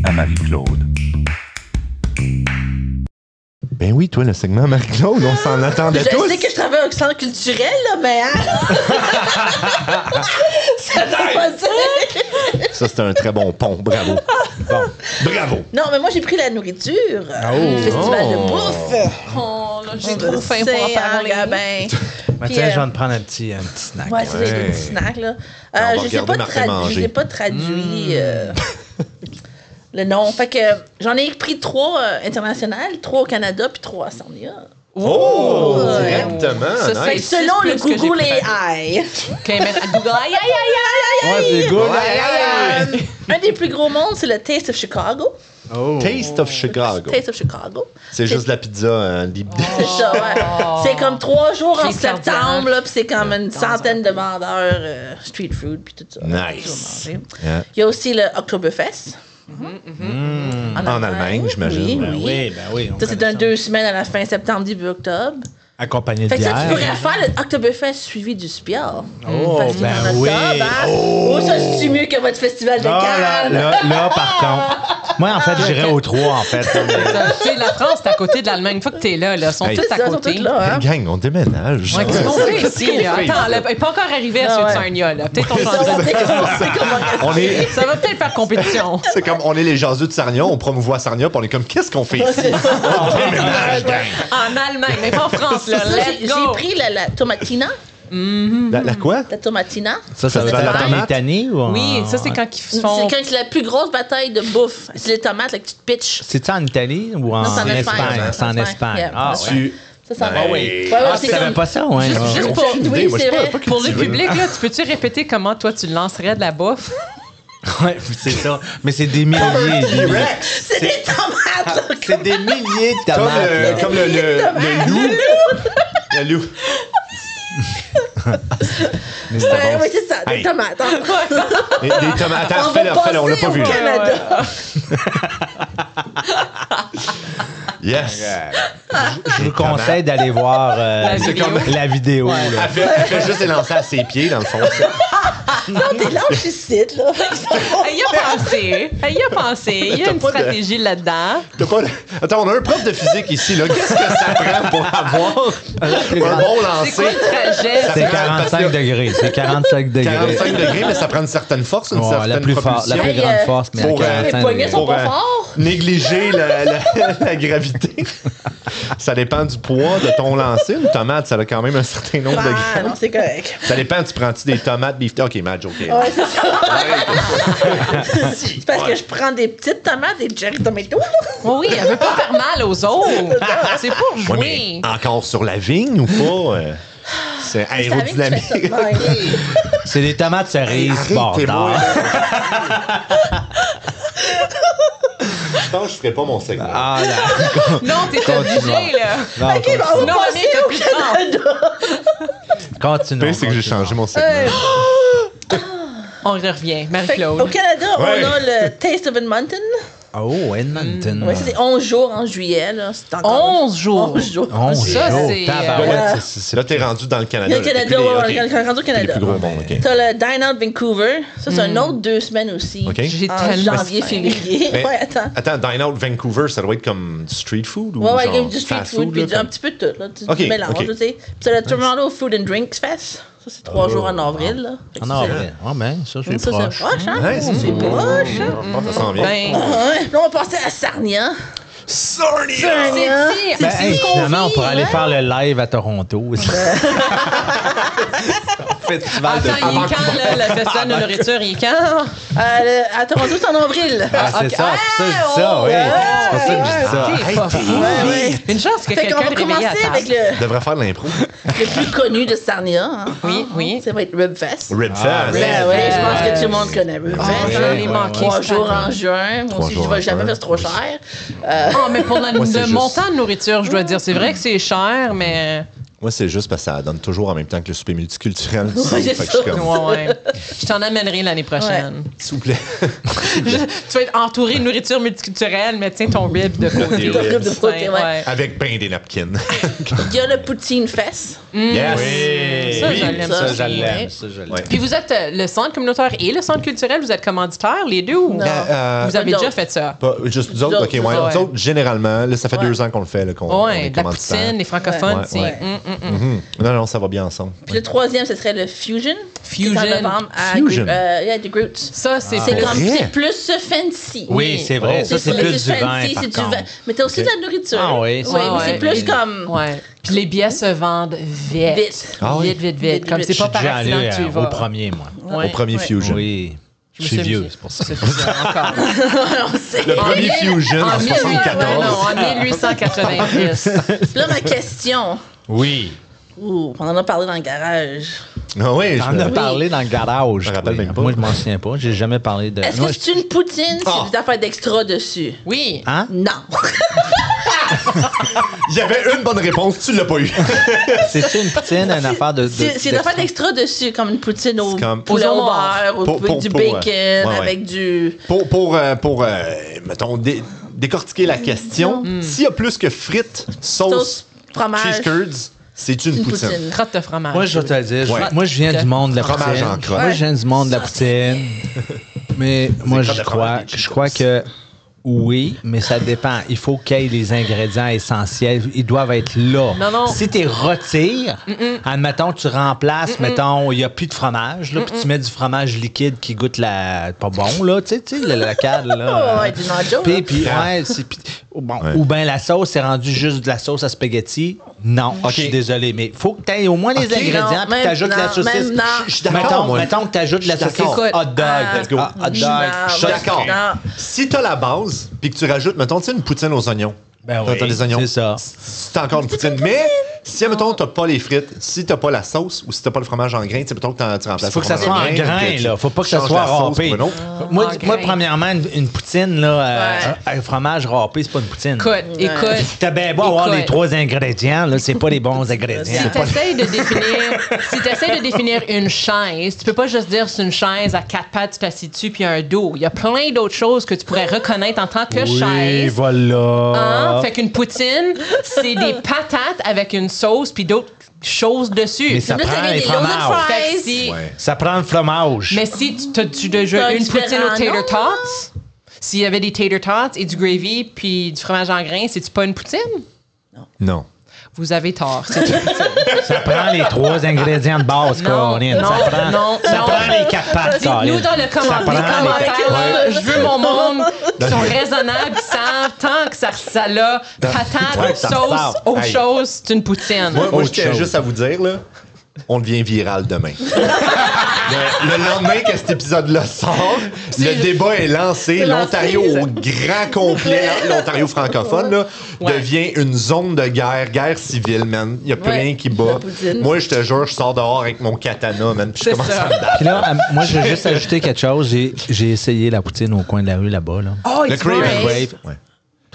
à Marie-Claude. Ben oui, toi, le segment Marie-Claude, on s'en attendait tous. Je sais que je travaille au centre culturel, là, mais... Ça veut pas dire... Ça, c'était un très bon pont. Bravo. Bon. Bravo. Non, mais moi, j'ai pris la nourriture. Le festival de bouffe. Oh, là, j'ai trop faim pour en C'est parler. Gabin. Ben, Puis, tiens, je vais me prendre un petit snack. Ouais, c'est des petits snacks, là. On va Je ne regarder Martin manger. ai pas traduit le nom. Fait que j'en ai pris 3 internationales, 3 au Canada, puis 3 à Sarnia. Oh! Ouais. Directement. Ça, nice. Fait que selon plus le que j'ai Google préparé. AI. OK, mais à Google, aïe, aïe, aïe, aïe, Ouais, c'est good. Un des plus gros mondes, c'est le Taste of Chicago. Oh. Taste of Chicago. Taste of Chicago. C'est juste de la pizza deep dish. C'est ça, ouais. C'est comme 3 jours en Chez septembre, là, puis c'est comme une centaine de vendeurs street food, puis tout ça. Nice. Tu vas manger. Yeah. Il y a aussi le Oktoberfest. En Allemagne, j'imagine. Oui, oui. Ben oui. Ça, c'est dans 2 semaines à la fin septembre, début octobre. Accompagné de Fait que ça, tu bière. pourrais faire le Oktoberfest suivi du Spiel. Oh, Parce qu'il est ben en oui. octobre, hein? Oh, ça, c'est mieux que votre festival de Ah, là, Cannes. là, par contre. Moi, en fait, j'irais aux 3, en fait. Tu sais, la France, c'est à côté de l'Allemagne. Une fois que t'es là, ils sont Hey. tous C'est à ça, ils sont côté. tous là, hein? Gang, on déménage. Ouais, qu'est-ce qu'on fait ici, là? Attends, elle n'est pas encore arrivée à ceux de ouais. Sarnia, là. Peut-être on Ça va change peut-être comment On est, Ça va peut-être faire compétition. c'est comme on est les jaseux de Sarnia, on promouvoit Sarnia, puis on est comme qu'est-ce qu'on fait ici? On déménage, gang. En Allemagne, mais pas en France, là. Let's J'ai go! pris la tomatina. La quoi? La tomatina. Ça veut Ça dire va, la en tomate? Italie ou en... Oui, ça, c'est quand ils C'est font... quand c'est la plus grosse bataille de bouffe. C'est les tomates, la petite pitch. C'est-tu en Italie ou en Non, c'est en Espagne. Espagne? C'est en Espagne. Yeah. Ah, ouais. Tu... Ça, ça va. Ah oui. Ouais, Ah, c'est tu savais comme- pas ça, ouais. Juste ouais. pour, Aucune idée, oui, moi, je c'est suis pas- vrai. pas pour le cultivé. public, là, tu peux-tu répéter comment toi tu lancerais de la bouffe? Ouais, c'est ça. Mais c'est des milliers. C'est des tomates, là. C'est des milliers de tomates. Comme le loup. Le loup. Mais c'était bon. Oui, c'est ça, des Hey. tomates. Hein. Des tomates. Attends, On va fais-le, on l'a passer pas au vu. Canada. Yes. Je vous conseille d'aller voir vidéo. la vidéo. là. Elle fait juste élancer à ses pieds, dans le fond. Non, t'es lâche ici, là. Elle y a pensé. Elle y a pensé. Il y a T'as une pas de- stratégie là-dedans. T'as pas... Attends, on a un prof de physique ici, là. Qu'est-ce que ça prend pour avoir un bon C'est quoi lancer? le trajet? C'est Parce 45 que- degrés. C'est 45 degrés. 45 degrés, mais ça prend une certaine force, une Ouais, certaine la plus propulsion. grande Hey, force, mais à pour, 45 Les poignets degrés. sont pas Pour, forts. Négliger la gravité. Ça dépend du poids de ton lancer. Une tomate, ça a quand même un certain nombre de Ah, grammes. non, c'est correct. Ça dépend, tu prends-tu des tomates beef? OK, Madge, OK. Ouais, c'est ça. C'est parce que je prends des petites tomates, des cherry tomatoes, là. Oui, elle veut pas faire mal aux autres. C'est pour jouer. Ouais, mais encore sur la vigne ou pas? C'est C'est avec que tu fais aérodynamique. ça de même. C'est des tomates cerises Arrêtez-moi, bordard. là. Je pense que je ferais pas mon segment. Ah là. Non, t'es obligé, là. Non, OK, ben, on va Non, passer mais t'as au plus de temps. Canada. continue. Le pire, c'est que j'ai changé mon segment. On revient. Fait Marie-Claude. au Canada, Ouais. on a le Taste of Edmonton. Oh, Edmonton. Ouais, c'est 11 jours en juillet. Là. C'est encore 11 jours. 11 jours. 11 Ça, jours. c'est, Tabarouette, euh, c'est- Là, t'es rendu dans le Canada. Le Canada, ouais, rendu au C'est Canada. les plus gros monde, OK. T'as le Dine Out Vancouver. Ça, c'est un autre 2 semaines aussi. OK. J'ai En tellement janvier, faim. février. Mais- Ouais, attends. Attends, Dine Out Vancouver, ça doit être comme du street food ou Ouais, genre il y a du street fast food, puis là, un comme- petit peu de tout. Là, Ok, du mélange, ok. tu sais. Puis t'as le Toronto Food and Drinks Fest. Ça, c'est 3 jours en avril. Là. Fait que En ça, c'est- avril. Ah, ben, ça, c'est Ça, proche. c'est proche, hein? Ouais, c'est proche, hein? Ça sent bien. Ben, Ouais. Là, on va passer à Sarnia. Sarnia! Sarnia. c'est- Ben, c'est hey, ce qu'on finalement, on vit, pourrait aller hein? faire le live à Toronto. Festival de Attends, il est quand, là, le festival de nourriture? Il est quand? À Toronto, c'est en avril. Ah, c'est Ok. ça, c'est ça, je dis ça, oui. C'est pour ça que je dis ça. T'es pas fou. Ouais, ouais. Une chance que Fait qu'on quelqu'un va est réveillé à commencer table. avec Je devrais faire de l'impro. le plus connu de Sarnia. Hein? Oui, oui. Ça va être Ribfest. Ribfest. Ribfest. Ben ouais, je pense que tout le monde connaît Ribfest. Ah, hein. je l'ai manqué 3 cette jours année. en juin. Moi 3 aussi, jours je en vais jamais juin. faire c'est trop cher. Oh, mais pour le Moi, c'est juste- montant de nourriture, je dois dire, c'est vrai que c'est cher, mais. Moi, c'est juste parce que ça donne toujours en même temps que le souper multiculturel. Ouais, c'est Fait que je suis ça. comme, Ouais, ouais. Je t'en amènerai l'année prochaine. s'il vous plaît. Tu vas être entouré de nourriture multiculturelle, mais tiens ton rib de côté. Ton rib de côté, ouais. Avec ben des napkins. Il y a le Poutine Fest. Yes! Ça, Oui, je l'aime, ça, ça, je oui. l'aime. Ça, je l'aime. Ouais. Puis vous êtes le centre communautaire et le centre culturel, vous êtes commanditaires, les deux, ou Non. vous avez Pas déjà d'autres. fait ça? Pas, juste nous autres, Nous OK, ouais. autres, Nous autres, généralement, là, ça fait Ouais. 2 ans qu'on le fait, là, qu'on on Ouais, est de la commanditaire. poutine, les francophones, Ouais, c'est. ouais. Non, non, ça va bien ensemble. Puis le troisième, ce serait le Fusion. qui est en Fusion. novembre à Fusion. Yeah, the Groots. Ça, c'est C'est pour- comme, vrai? c'est plus fancy. Oui, c'est vrai. Ça, c'est plus du vin, fancy, par c'est du contre. vin. Mais t'as aussi de la nourriture. Ah oui, c'est Oui, Ouais, mais c'est ouais. plus Et- comme Ouais. Puis les billets se vendent vite. vite. Ah oui? Vite, vite, Vite, vite. Comme vite. c'est Je pas suis par déjà accident allé que tu y vas. au premier, moi. Ouais. Au premier Ouais. Fusion. Oui. Je me suis souviens. vieux, c'est pour ça. C'est encore. On sait. Le premier Fusion en 74. Non, en 1890. Là, ma question. Oui. Ouh, on en a parlé dans le garage. Ah oui, On a parlé dans le garage. Je me rappelle toi. même pas. Moi, je m'en souviens pas. J'ai jamais parlé de. Est-ce Moi, que c'est une poutine Ah. c'est des affaires d'extra dessus? Oui. Hein? Non. Il y avait une bonne réponse, tu l'as pas eu. C'est une poutine, une affaire de. C'est des affaires d'extra dessus, comme une poutine au C'est comme- poulet Aux au homards. beurre, ou Pour- du pour, bacon, ouais, ouais. avec du... Pour mettons, décortiquer la question, s'il y a plus que frites, sauce, Sauce, fromage, cheese curds, c'est une une poutine. poutine. Crotte de fromage. Moi, je vais te le dire. Ouais. Moi, je viens du monde de la Fromage poutine. en crotte. Moi, je viens du monde de la poutine. Mais moi, crottes je de fromage, crois, des je crois que oui, mais ça dépend. Il faut qu'il y ait les ingrédients essentiels. Ils doivent être là. Non, non. Si tu retires, admettons, tu remplaces, mettons, il n'y a plus de fromage, là, puis tu mets du fromage liquide qui goûte la. Pas bon, là, tu sais, la cale, là. Ouais, du nacho, Puis, là. puis, ouais, bon. Ouais. Ou bien la sauce, c'est rendu juste de la sauce à spaghetti. Non, je suis désolé, mais il faut que tu aies au moins les Ok. ingrédients, Non, puis tu ajoutes même la non, saucisse. même non. Je suis d'accord, moi. Mettons que tu ajoutes la Je suis saucisse d'accord. hot dog. Let's go. Hot dog. Non, Je suis d'accord. non. Si t'as la base, puis que tu rajoutes, mettons, tu sais, une poutine aux oignons. Ben T'as oui, des oignons. c'est ça. C'est encore une poutine. Mais Si, mettons, t'as pas les frites, si t'as pas la sauce ou si t'as pas le fromage en grain, tu sais, mettons que tu remplaces. Il faut que ça soit en grain, là. Faut pas que ça changes soit la sauce râpé. pour une autre. Moi, En moi, grain. premièrement, une poutine, là, un fromage râpé, c'est pas une poutine. Écoute. T'as bien beau avoir Écoute. les 3 ingrédients, là, c'est pas les bons ingrédients. Si tu essaies de définir une chaise, tu peux pas juste dire c'est une chaise à 4 pattes, tu t'assieds dessus puis un dos. Il y a plein d'autres choses que tu pourrais reconnaître en tant que Oui, chaise. voilà. Hein? Fait qu'une poutine, c'est des patates avec une sauce puis d'autres choses dessus. Mais ça Là, prend t'avais les des loaded fromages. Fait que fries. si- Ouais. Ça prend le fromage. Mais si tu déjà C'est une poutine différent, aux tater non? tots, s'il y avait des tater tots et du gravy puis du fromage en grains, c'est-tu pas une poutine? Non. Vous avez tort. C'est une poutine. Ça prend les 3 ingrédients de base, Non, Corinne. non, Ça prend, non, ça non. prend les 4 pattes, Dites-nous Corinne. dans le Ça commentaire, prend les les commentaires, là, je veux mon monde qui sont raisonnables, qui savent, tant que ça a patate, Ouais, ça sauce, ressemble. autre Hey. chose, c'est une poutine. Moi, Autre je tiens chose. juste à vous dire, là, on devient viral demain. le lendemain que cet épisode-là sort, le débat est lancé. C'est L'Ontario lancé, au grand complet, l'Ontario francophone, là, Ouais. devient une zone de guerre civile, man. Il n'y a plus Ouais, rien qui la bat. poutine. Moi, je te jure, je sors dehors avec mon katana, man. Puis je C'est commence ça. à me battre. Puis là, moi, je vais juste ajouter quelque chose. J'ai essayé la poutine au coin de la rue, là-bas. Là. Oh, Le it's Crave nice. and Crave. Ouais.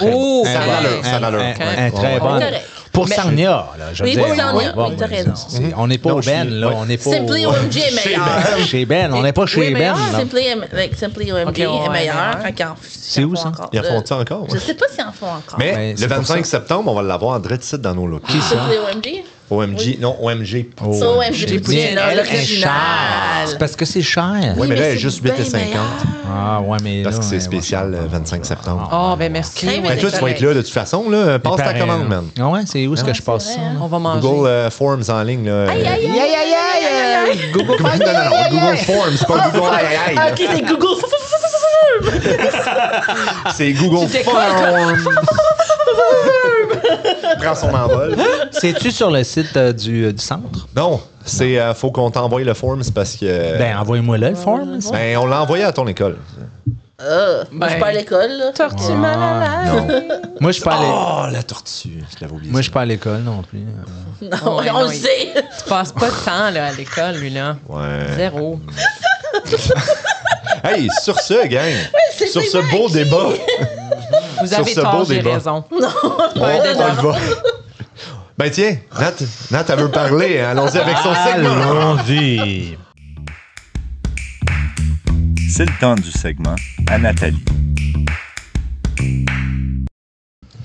Oh, Ça a ben, l'allure, ça a l'allure. Un très Ouais. bon. Correct. Pour Mais- Sarnia, là, je veux Oui, dire. pour Sarnia, on- oui, t'as raison. On n'est pas Non, au Ben, chez- là. ouais. On n'est pas Simply au... OMG est meilleur. Chez Ben. On n'est pas chez Oui, mais Ben. ah, là. Simply OMG Ok, ouais, est meilleur. ouais. Fait qu'en- C'est ils en où, font ça? encore. Ils en font ça encore? Je Ouais. sais pas s'ils en font encore. Mais Ouais, le c'est pour 25 ça. septembre, on va l'avoir en direct site dans nos locaux. Qui ça? Simply OMG? OMG, non, OMG. Oh. Ça, OMG, les poutines, Elle est l'original. chère. C'est parce que c'est cher. Oui, mais là, elle est c'est juste bien 8,50 meilleur. Ah, ouais, mais parce là, que c'est ouais, spécial le 25 septembre. Oh, ben merci. Crème Mais et toi, tu vas être là de toute façon. Là. Passe ta pareil, commande, là. man. Ah ouais, c'est où est-ce que je passe c'est ça? vrai, là? On va manger. Google Forms en ligne. Là. Aïe, aïe, aïe, aïe, aïe, aïe, aïe. Google Non, non, non, Google Forms, c'est pas Google aïe, aïe, Ah, aïe. ok, c'est Google. C'est Google Tu t'écoutes. Forms. Prends son envol. C'est-tu sur le site du centre? Non, c'est faut qu'on t'envoie le Forms parce que. Ben, envoyez-moi là le form. Ben, on l'a envoyé à ton école. Moi, je suis pas à l'école, là. Tortue mal à l'aise. Non. Moi, je suis pas à l'école. Oh, la tortue. Je l'avais oublié. Moi, je suis pas à l'école non plus. Non, Ouais, on non, le sait. Tu passes pas de temps là, à l'école, lui, là. Ouais. Zéro. Hey, sur ce, gang. c'est Sur ce Max. beau débat. Vous avez ce beau tort, j'ai débat. raison. On y va. Ben tiens, Nat, elle veut parler. Hein. Allons-y avec son segment. Allons-y. C'est le temps du segment à Nathalie.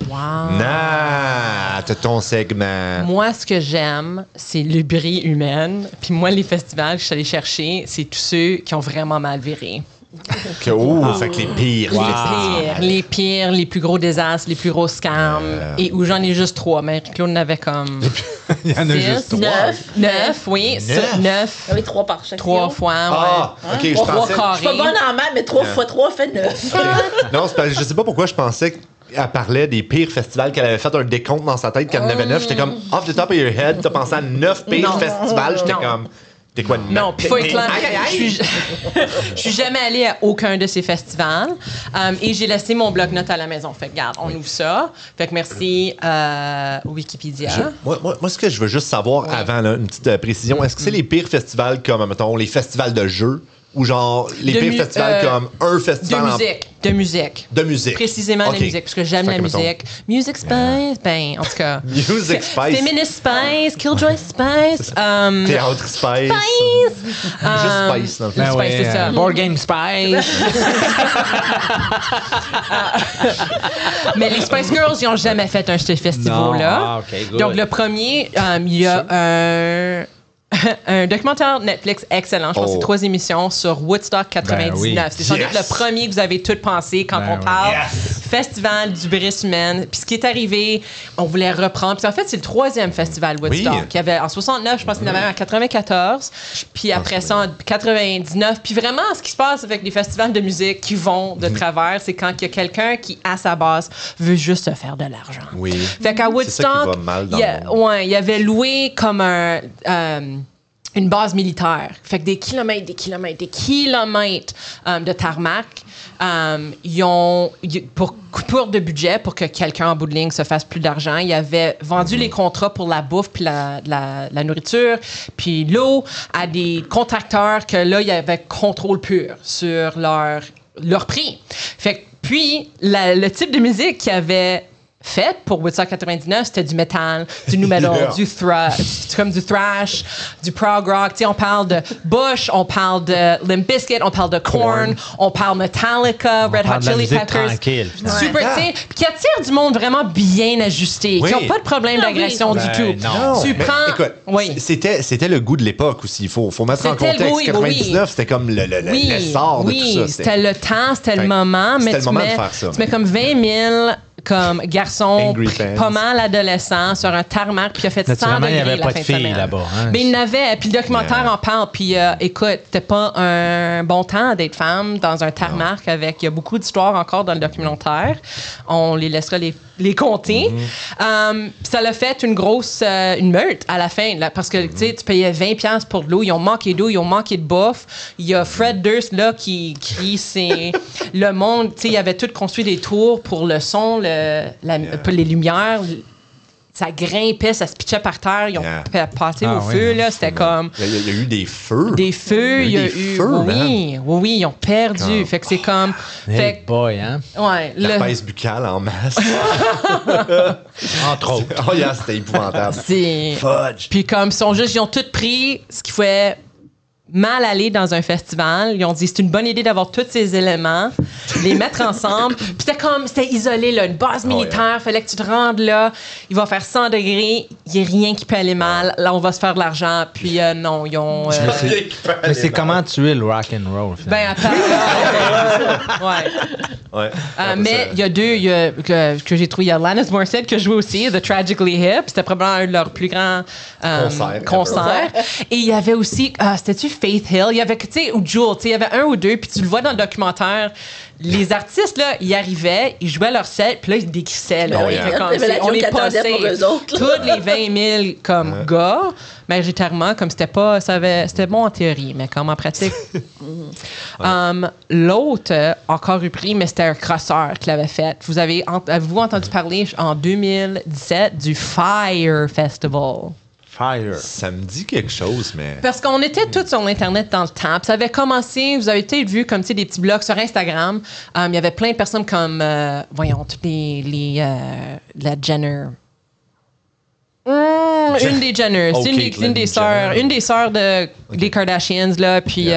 Wow. Nat, ton segment. Moi, ce que j'aime, c'est l'ubrie humaine. Puis moi, les festivals que je suis allée chercher, c'est tous ceux qui ont vraiment mal viré. Fait que les pires. Les pires, les plus gros désastres, les plus gros scams. Et où j'en ai juste 3. Marie-Claude en avait comme Il y en a 6, juste 3. 9, oui. 9. Il y avait 3 par chaque. 3 fois, Ah, ouais. ok, je Trois pensais. quarts. Je suis pas bonne en maths, mais 3 fois 3 fait 9. Non, c'est parce que je sais pas pourquoi je pensais qu'elle parlait des pires festivals, qu'elle avait fait un décompte dans sa tête, qu'elle en avait 9. J'étais comme, off the top of your head, t'as pensé à 9 pires Non. festivals. J'étais Non. comme, t'es quoi de Non, puis faut être clair. Aïe, aïe, aïe. Je suis jamais allée à aucun de ces festivals. Et j'ai laissé mon bloc-notes à la maison. Fait que, regarde, on ouvre ça. Fait que merci Wikipédia. Moi, ce que je veux juste savoir avant, là, une petite précision, est-ce que c'est les pires festivals comme, mettons, les festivals de jeux ou genre les De pires mu- festivals comme un De festival musique. De musique. de musique? Précisément Ok. la musique, parce que j'aime Fait la que, mettons, musique. Music Spice, ben, en tout cas. Music Spice. Feminist Spice, Killjoy Spice. Théâtre Spice. Juste Spice, dans le fond. Ben Spice, ouais, c'est ça. Board Game Spice. Mais les Spice Girls, ils n'ont jamais fait un de ces festivals-là. Non. Ah, ok, good. Donc, le premier, il y a un documentaire Netflix excellent. Je pense que c'est 3 émissions sur Woodstock 99. Ben oui. C'est sans doute Yes. le premier que vous avez tout pensé quand Ben on oui. parle festival du bris humaine. Puis ce qui est arrivé, on voulait reprendre. Puis en fait, c'est le 3e festival Woodstock. Oui. Il y avait en 69, je pense qu'il y en avait un en 94. Puis après ça, en 99. Puis vraiment, ce qui se passe avec les festivals de musique qui vont de travers, c'est quand il y a quelqu'un qui, à sa base, veut juste se faire de l'argent. Oui. Fait qu'à C'est ça qui Woodstock, va mal dans il le monde. il avait loué comme un une base militaire. Fait que des kilomètres de tarmac. Pour coupure de budget, pour que quelqu'un en bout de ligne se fasse plus d'argent, ils avaient vendu les contrats pour la bouffe, puis la nourriture, puis l'eau à des contracteurs que là, il y avait contrôle pur sur leur prix. Fait que, puis, le type de musique qu'ils avaient fait pour Woodstock 99, c'était du metal, du nu metal, du thrash, du prog rock. Tu sais, on parle de Bush, on parle de Limp Bizkit, on parle de Korn, on parle Metallica, Red Hot Chili Peppers. Super, tu sais, qui attire du monde vraiment bien ajusté, qui n'ont pas de problème d'agression du tout. Non. Tu prends... Écoute, c'était le goût de l'époque aussi. Il faut mettre en contexte. 99, c'était comme l'essor de tout ça. C'était le temps, c'était le moment. C'était Mais le moment de faire ça. Tu mets comme 20 000 comme garçon, pas mal adolescent, sur un tarmac, puis il a fait 100 degrés il n'y avait la pas fin de filles semaine. là-bas. Hein? Mais il n'avait, puis le documentaire en parle, puis écoute, c'était pas un bon temps d'être femme dans un tarmac il y a beaucoup d'histoires encore dans le documentaire. On les laissera les compter. Ça l'a fait une grosse une meute à la fin, là, parce que tu sais, tu payais 20$ pour de l'eau, ils ont manqué d'eau, ils ont manqué de bouffe. Il y a Fred Durst là qui crie, c'est le monde, tu sais, il avait tout construit des tours pour le son, les lumières. Ça grimpait, ça se pitchait par terre. Ils ont passé au feu, là. C'était comme... Il y a eu des feux. Des feux. Il y a eu... Oui, ils ont perdu. Fait que c'est comme... Hey boy, hein? Ouais. L'herpès buccale en masse. Entre autres. Oh, yeah, c'était épouvantable. Fudge. Puis comme, ils ont tous pris ce qu'il fait mal aller dans un festival. Ils ont dit, c'est une bonne idée d'avoir tous ces éléments, les mettre ensemble. Puis c'était isolé, là, une base militaire. Fallait que tu te rendes là. Il va faire 100 degrés. Il n'y a rien qui peut aller mal. Là, on va se faire de l'argent. Puis non, ils ont... Mais c'est comment tuer le rock and roll, finalement. Mais il y a deux que j'ai trouvé. Il y a Alanis Morissette qui a joué aussi, The Tragically Hip. C'était probablement un de leurs plus grands concerts. Et il y avait aussi... c'était-tu Faith Hill? Il y avait, tu sais, ou Jewel, tu sais, il y avait un ou deux, puis tu le vois dans le documentaire, les artistes, là, ils arrivaient, ils jouaient leur set, puis là, ils décrissaient, là. On est passé tous les 20 000 gars, majoritairement, comme c'était bon en théorie, mais comme en pratique. L'autre, encore repris, mais c'était un crosseur qui l'avait fait. Avez-vous entendu parler en 2017 du Fire Festival? Fire. Ça me dit quelque chose, mais... Parce qu'on était tous sur l'Internet dans le temps. Puis ça avait commencé, vous avez peut-être vu comme, tu sais, des petits blogs sur Instagram. Il y avait plein de personnes comme, toutes la Jenner. Une des Jenner, une des sœurs des Kardashians, là, puis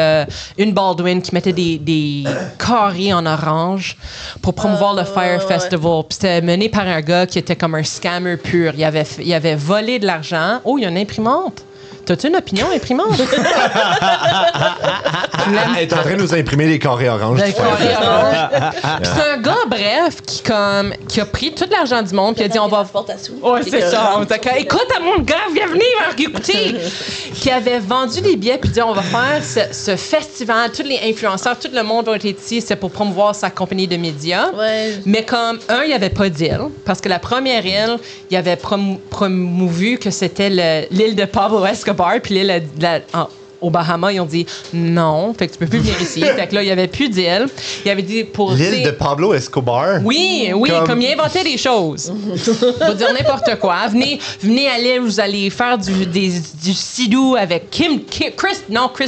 une Baldwin qui mettait des carrés en orange pour promouvoir le Fire Festival. Puis c'était mené par un gars qui était comme un scammer pur. Il avait volé de l'argent. Oh, il y a une imprimante. T'as-tu une opinion, imprimante? Elle est en train de nous imprimer les carrés oranges. C'est un gars, bref, qui a pris tout l'argent du monde, puis a dit on va. Ouais, c'est ça. Écoute à mon gars, viens venir écouter. Qui avait vendu des billets, puis dit on va faire ce festival. Tous les influenceurs, tout le monde va être ici, c'est pour promouvoir sa compagnie de médias. Ouais. Mais comme, il n'y avait pas d'île, parce que la première île, il avait promouvu que c'était l'île de Pablo Escobar. Puis l'île aux Bahamas, ils ont dit non, fait que tu peux plus venir ici. Fait que là, il n'y avait plus d'île. Il avait dit pour... L'île de Pablo Escobar? Oui, comme il inventait des choses. Pour dire n'importe quoi. Venez à l'île, vous allez faire du sidou avec Kris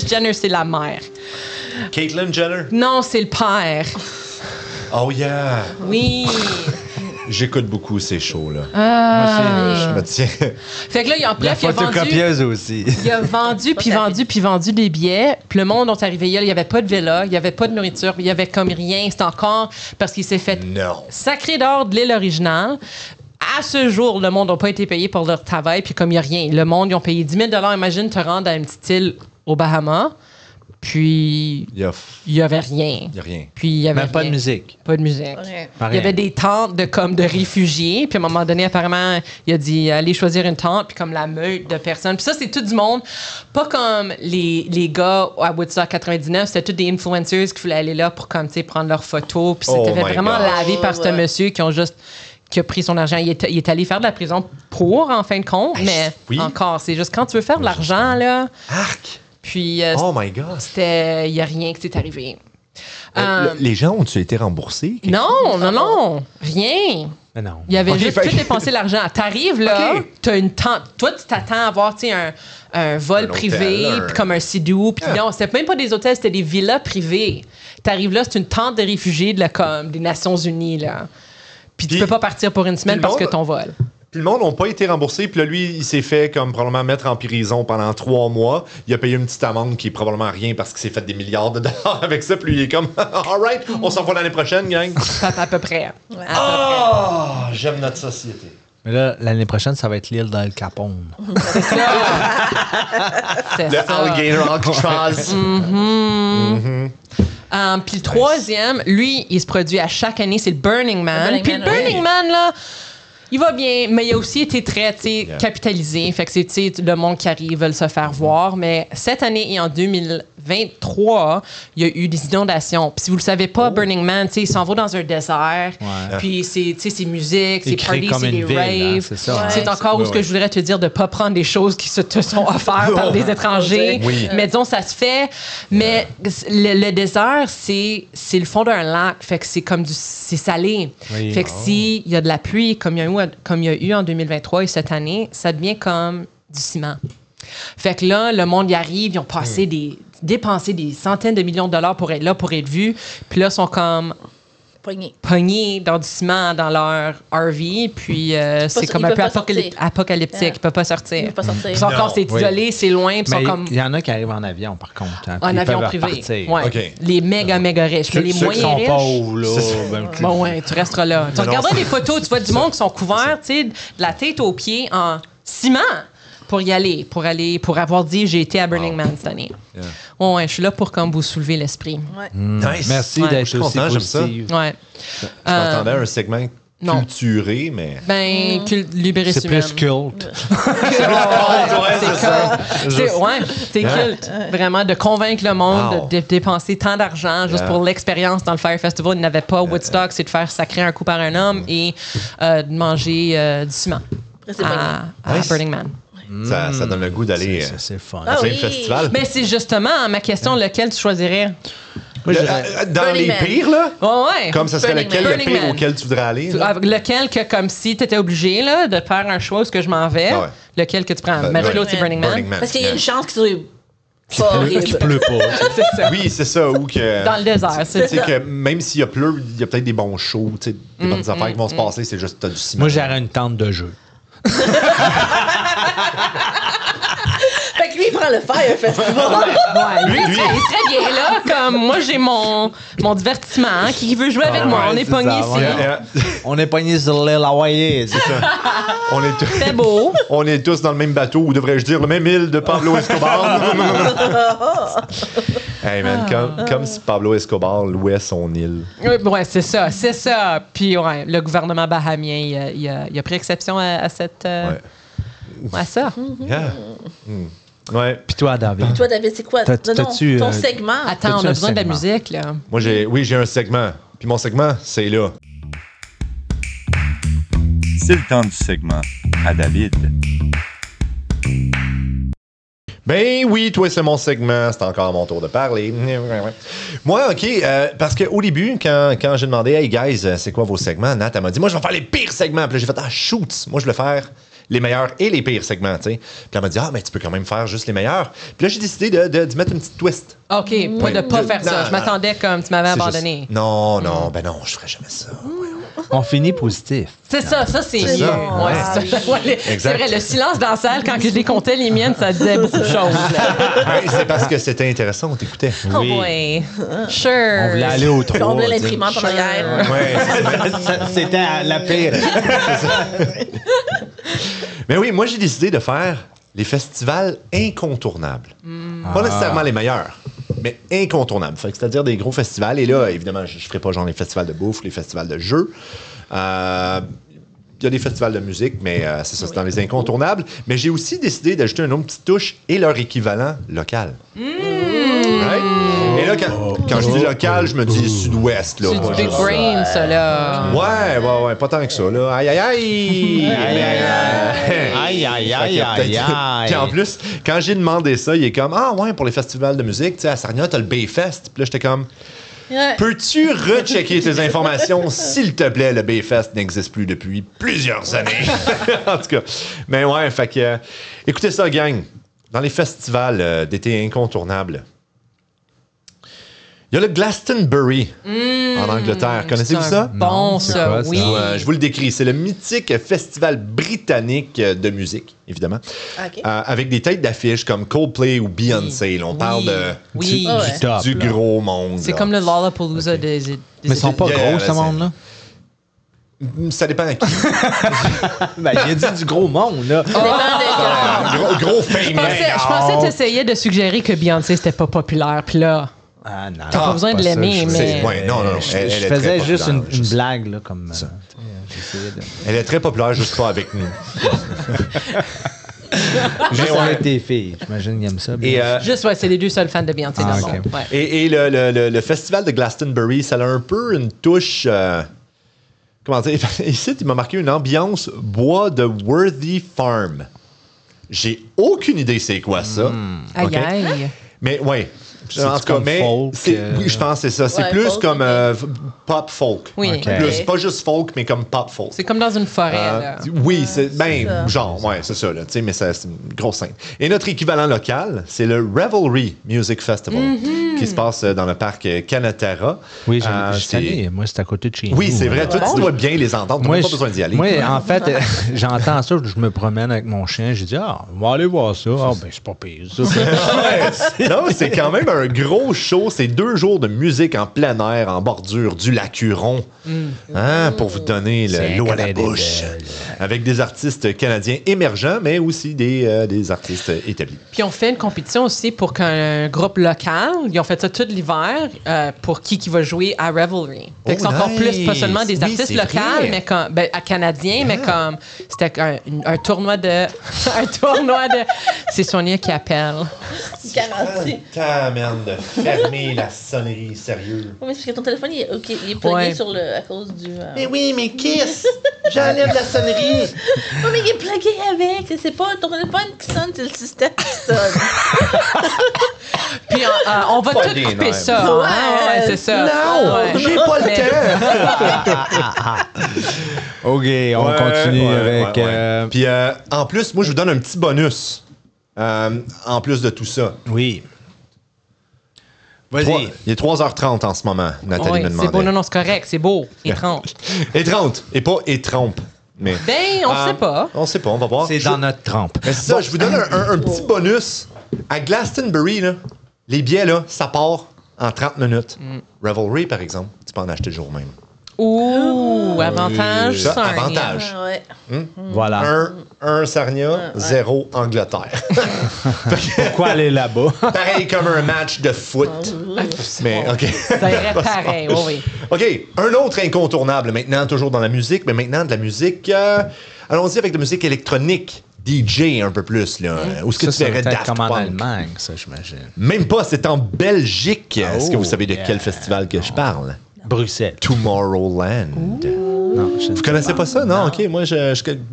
Jenner, c'est la mère. Caitlyn Jenner? Non, c'est le père. Oh yeah! Oui. J'écoute beaucoup ces shows-là. Moi je me tiens. Fait que là, il a photocopieuse aussi. Il a vendu des billets. Puis le monde est arrivé là, il n'y avait pas de villa, il n'y avait pas de nourriture, il n'y avait comme rien. C'était encore parce qu'il s'est fait sacré d'or de l'île originale. À ce jour, le monde n'a pas été payé pour leur travail. Puis comme il n'y a rien, le monde, ils ont payé 10 000 $. Imagine te rendre à une petite île aux Bahamas. Puis, il n'y avait rien. Il n'y a rien. Puis, il y avait même pas de musique. Pas de musique. Il y avait des tentes de réfugiés. Puis, à un moment donné, apparemment, il a dit allez choisir une tente. Puis, comme la meute de personnes. Puis, ça, c'est tout du monde. Pas comme les gars à Woodstock 99. C'était tous des influencers qui voulaient aller là pour, comme, prendre leurs photos. Puis, c'était vraiment lavé par ce monsieur qui ont juste qui a pris son argent. Il est allé faire de la prison pour, en fin de compte, mais encore, c'est juste quand tu veux faire de l'argent, là... Arc! Puis, oh my God! il n'y a rien qui s'est arrivé. Les gens ont-ils été remboursés? Non, rien. Mais non. Il avait juste tout dépensé l'argent. T'arrives là, t'as une tente. Toi, tu t'attends à avoir un vol privé, puis comme un sidou. Puis non, c'était même pas des hôtels, c'était des villas privées. T'arrives là, c'est une tente de réfugiés des Nations Unies, là. Puis tu peux pas partir pour une semaine parce que ton vol. Puis le monde n'a pas été remboursé. Puis là, lui, il s'est fait comme probablement mettre en prison pendant 3 mois. Il a payé une petite amende qui est probablement rien parce qu'il s'est fait des milliards de dollars avec ça. Puis lui, il est comme, all right, on s'en va l'année prochaine, gang. À peu près. J'aime notre société. Mais là, l'année prochaine, ça va être l'île d'Al Capone. C'est Le ça. Alligator Alcatraz. Puis le troisième, lui, il se produit à chaque année, c'est le Burning Man. Puis le Burning Man, là, il va bien, mais il a aussi été très capitalisé. Fait que c'est le monde qui arrive veulent se faire voir. Mais cette année et en 2023, il y a eu des inondations. Puis si vous le savez pas, Burning Man, il s'en va dans un désert. Ouais. Puis c'est musique, c'est crée party, comme c'est une des ville, hein, raves. c'est ça. C'est encore où ce que je voudrais te dire de pas prendre des choses qui te sont offertes par des étrangers. Oui. Mais disons, ça se fait. Mais le désert, c'est le fond d'un lac. Fait que c'est comme c'est salé. Oui. Fait que s'il y a de la pluie, comme il y a eu en 2023 et cette année, ça devient comme du ciment. Fait que là, le monde y arrive, ils ont dépensé des centaines de millions de dollars pour être là, pour être vus. Puis là, ils sont comme pognés dans du ciment dans leur RV. Puis c'est comme un peu apocalyptique. Ils ne peuvent pas sortir. Ils sont encore, c'est isolé, c'est loin. Mais il y en a qui arrivent en avion, par contre. Hein, en avion privé. Ouais. Les méga riches. Mais les moyens riches. Pauvres, là. Bon, ouais, tu resteras là. Tu regarderas des photos, tu vois du monde qui sont couverts, tu sais, de la tête aux pieds en ciment pour y aller, pour avoir dit j'ai été à Burning Man cette année. Yeah. Ouais, je suis là pour comme vous soulever l'esprit. Ouais. Nice. Merci d'être aussi content, positive. Ouais. Je m'attendais à un segment culturé, mais... Libéré c'est plus culte. C'est culte. Vraiment, de convaincre le monde de dépenser tant d'argent juste pour l'expérience dans le Fire Festival. Il n'avait pas Woodstock, c'est de faire sacrer un coup par un homme et de manger du ciment à Burning Man. Ça donne le goût d'aller c'est fun. à plein de festivals. Mais c'est justement ma question, lequel tu choisirais? Dans les pires, là? Ouais. Comme ça serait lequel le pire auquel tu voudrais aller? Lequel que, comme si tu étais obligé là, de faire un choix où ce que je m'en vais, lequel que tu prends? Marie-Claude, c'est Burning Man. Parce qu'il y a une chance qu'il soit horrible. Qu'il pleut pas. C'est ça. Oui, c'est ça. Ou que, dans le désert, c'est ça. Que même s'il y a pleut, il y a peut-être des bons shows, des bonnes affaires qui vont se passer, c'est juste t'as du ciment. Moi, j'aurais une tente de jeu. Fait que lui, il prend le Fire Festival. Ouais, lui, il serait bien là. Comme moi, j'ai mon divertissement. Hein, qui veut jouer avec moi? On est pognés ici. On est pognés sur l'île Hawaii, c'est ça. C'est beau. On est tous dans le même bateau, ou devrais-je dire, le même île de Pablo Escobar. Hey man, comme si Pablo Escobar louait son île. Ouais, c'est ça. Puis ouais, le gouvernement bahamien, il a pris exception à cette... à ça. Yeah. Ouais. Puis toi, David? C'est quoi? Ton segment? Attends, on a besoin de la musique, là. Moi, j'ai un segment. Puis mon segment, c'est là. C'est le temps du segment à David. Ben oui, toi, c'est mon segment. C'est encore mon tour de parler. Moi, OK, parce qu'au début, quand j'ai demandé « Hey, guys, c'est quoi vos segments? » Nat, elle m'a dit « Moi, je vais faire les pires segments. » Puis là, j'ai fait « Ah, shoot! Moi, je vais faire les meilleurs et les pires segments, tu sais. » Puis elle m'a dit « Ah, mais tu peux quand même faire juste les meilleurs. » Puis là, j'ai décidé de mettre une petite twist. OK, pas de pas faire ça. Je m'attendais comme tu m'avais abandonné. Non, ben non, je ferais jamais ça. On finit positif. C'est ça, c'est mieux. Ouais. C'est vrai, le silence dans la salle, quand je les comptais, les miennes, ça disait beaucoup de choses. C'est parce que c'était intéressant, on t'écoutait. Oui. Sure. On voulait aller au trou. On voulait l'imprimante en arrière. C'était la pire. Mais oui, moi, j'ai décidé de faire les festivals incontournables. Pas nécessairement les meilleurs, mais incontournables. C'est-à-dire des gros festivals. Et là, évidemment, je ne ferai pas genre les festivals de bouffe, les festivals de jeux. Il y a des festivals de musique, mais c'est ça, c'est dans les incontournables. Mais j'ai aussi décidé d'ajouter une autre petite touche et leur équivalent local. Right? Et là, quand je dis local, je me dis sud-ouest. Là, C'est pas du big juste, brain, ça, là. Ouais, pas tant que ça, là. Aïe, aïe, aïe! Aïe, aïe, aïe, aïe, aïe. Puis en plus, quand j'ai demandé ça, il est comme, ah ouais, pour les festivals de musique, tu sais, à Sarnia, t'as le Bayfest. Puis là, j'étais comme, Ouais. peux-tu rechecker tes informations, s'il te plaît? Le Bayfest n'existe plus depuis plusieurs années. En tout cas. Mais ouais, fait que, écoutez ça, gang. Dans les festivals d'été incontournables, il y a le Glastonbury en Angleterre. Connaissez-vous ça? Bon, c'est ça, quoi, ça? oui. Je vous le décris. C'est le mythique festival britannique de musique, évidemment, OK. avec des têtes d'affiches comme Coldplay ou Beyoncé. Là, on parle de, Oui. Ah ouais. Top, du là. gros monde. C'est là. comme le Lollapalooza des Mais ils sont pas Yeah, gros, ce c'est- monde-là. Ça dépend à qui. Ben, il a dit du gros monde, là. Gros famous. Je pensais que tu essayais de suggérer que Beyoncé, c'était pas populaire. Puis là, Ah, non. T'as pas besoin de l'aimer, mais- Ouais, non. Je Elle est faisais très juste populaire, une blague, là, comme... j'essayais de... Elle est très populaire, juste pas avec nous. Juste ouais. avec tes filles. J'imagine qu'ils aiment ça. Et, juste, ouais, c'est les deux seuls fans de Beyoncé dans le ok. monde. Ouais. et le festival de Glastonbury, ça a un peu une touche. Comment dire? Ici, il m'a marqué une ambiance bois de Worthy Farm. J'ai aucune idée c'est quoi ça. Aïe, Ok? aïe. Mais ouais. C'est En tout cas, comme mais folk, oui, je pense que c'est ça. C'est Ouais, plus folk, comme ok. pop folk. Oui. Ok. Plus, pas juste folk, mais comme pop folk. C'est comme dans une forêt, là. Oui, c'est ben ça. genre, ouais, c'est ça là, tu sais, mais c'est une grosse scène. Et notre équivalent local, c'est le Revelry Music Festival qui se passe dans le parc Canaterra. Oui, Euh, je suis allé. Moi, c'est à côté de chez nous. Oui, c'est vrai, toi bon? tu dois bien les entendre, t'as même pas besoin d'y aller. Moi, en fait, j'entends ça, je me promène avec mon chien, je dis, on va aller voir ça. Ah, ben, c'est pas pire, ça. Non, c'est quand même un gros show. C'est 2 jours de musique en plein air, en bordure du lac Huron. Hein, pour vous donner C'est l'eau à la incroyable. bouche. Avec des artistes canadiens émergents, mais aussi des artistes établis. Puis on fait une compétition aussi pour qu'un groupe local, ils ont fait ça tout l'hiver, pour qui va jouer à Revelry. Fait que c'est encore nice. plus, pas seulement des Oui, artistes c'est locaux, vrai. mais comme, à canadiens, mais comme, c'était un tournoi de... un tournoi de... C'est Sonia qui appelle. Garanti. Ta merde de fermer la sonnerie, sérieux. Oui, mais c'est parce que ton téléphone, il est plugué Ouais. sur le, à cause du... oui, mais Kiss! J'enlève la sonnerie! Oui, mais il est plugué avec. C'est pas ton téléphone qui sonne, c'est le système qui sonne. Puis on va Pas tout des couper nerfs. ça. Ouais. Ouais, c'est ça. Non! Ouais. J'ai pas le Mais- temps! OK, on continue avec... Puis en plus, moi, je vous donne un petit bonus. En plus de tout ça. Oui. Trois- Vas-y. Il est 3h30 en ce moment, Nathalie Ouais, me c'est demandait. beau, non, c'est correct, c'est beau. Et 30. Et 30, et pas et trompe. Mais, Ben, on sait pas. On sait pas, on va voir. C'est dans notre trempe. Mais c'est ça, je vous donne un petit bonus. À Glastonbury, là, les billets, là, ça part en 30 minutes. Revelry, par exemple, tu peux en acheter le jour même. Ouh, avantage Ça, 5. avantage. Ah, ouais. Voilà. Un Sarnia, 0 Angleterre. Pourquoi aller là-bas? Pareil comme un match de foot. Mais, OK. Ça irait pareil, oui, oui. OK, un autre incontournable maintenant, toujours dans la musique, mais maintenant de la musique... allons-y avec de la musique électronique. DJ un peu plus, là. Où est-ce que Ça, tu c'est verrais peut-être Daft comme en Punk? Allemagne, ça, j'imagine. Même pas, c'est en Belgique. Est-ce que vous savez de yeah. quel festival que je parle? Bruxelles. Tomorrowland. Non, je Vous connaissez pas ça? Non, OK. Moi,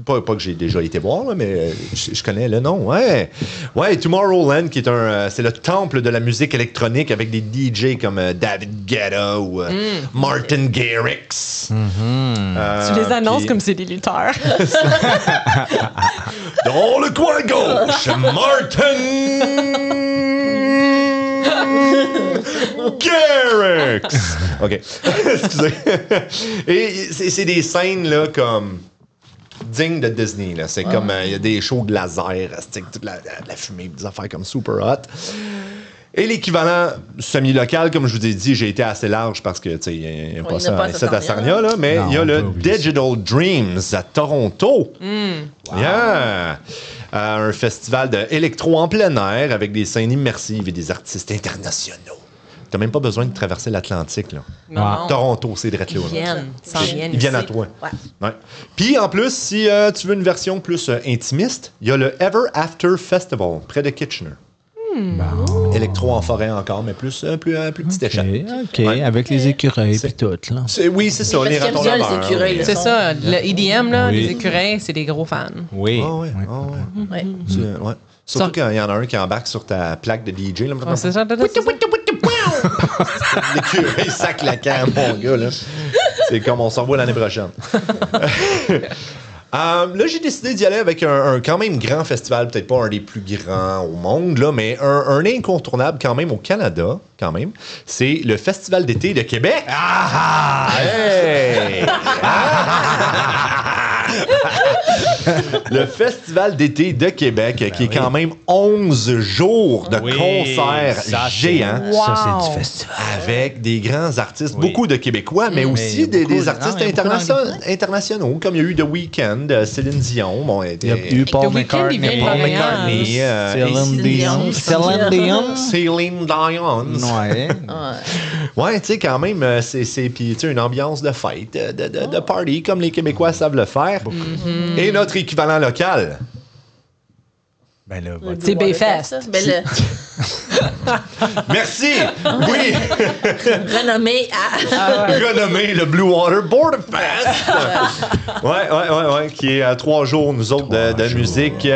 pas que j'ai déjà été voir, là, mais je connais le nom. Ouais. Ouais, Tomorrowland, qui est c'est le temple de la musique électronique avec des DJ comme David Guetta ou Martin Garrix. Tu les annonces comme c'est des lutteurs. Dans le coin gauche, Martin Garrix. OK. Excusez. Et c'est des scènes, là, comme dignes de Disney, là. C'est comme, il y a des shows de laser, c'est toute la fumée, des affaires comme super hot. Et l'équivalent semi-local, comme je vous ai dit, j'ai été assez large parce que, tu sais, il n'y a pas ça à Sarnia, là, mais il y a le Digital Dreams à Toronto. Yeah! Un festival d'électro en plein air avec des scènes immersives et des artistes internationaux. T'as même pas besoin de traverser l'Atlantique, là. Non. Toronto, c'est direct là. Ils viennent. Ils viennent à ici. toi. Ouais. Ouais. Puis en plus, si tu veux une version plus intimiste, il y a le Ever After Festival près de Kitchener. Électro en forêt encore, mais plus petite échelle. OK, avec les écureuils puis tout, là. Oui, c'est ça, les Parce ratons qu'il aime bien laveurs. les écureuils, là. C'est ça, le EDM, là, Oui. les écureuils, c'est des gros fans. Oui. Ah ouais. Ouais. Ouais. Surtout quand il y en a un qui embarque sur ta plaque de DJ. Là, Ouais, c'est ça, l'écureuil sac la cam, mon gars. Là. C'est comme on s'en voit l'année prochaine. Là, j'ai décidé d'y aller avec un quand même grand festival, peut-être pas un des plus grands au monde, là, mais un incontournable quand même au Canada, quand même. C'est le Festival d'été de Québec. Hey! Le Festival d'été de Québec, qui est quand même 11 jours de concerts géants. Ça, c'est du festival. Avec des grands artistes, Oui. beaucoup de Québécois, mais aussi Mais beaucoup des de- artistes non, il y a beaucoup internationaux, comme il y a eu The Weeknd, Céline Dion, bon, Il y a eu Paul The Weeknd, il vient de McCartney. Montréal. Céline Dion. Céline Dion. Céline Dion. Ouais. Ouais, tu sais, quand même, c'est puis tu sais, une ambiance de fête, de party, comme les Québécois savent le faire. Et notre équivalent local. Ben là, Le C'est Blue Bayfest. Water Fest. Ben, le Merci! Oui! renommé à. Renommé le Blue Water Border Fest! Ouais, qui est à 3 jours, nous autres, de musique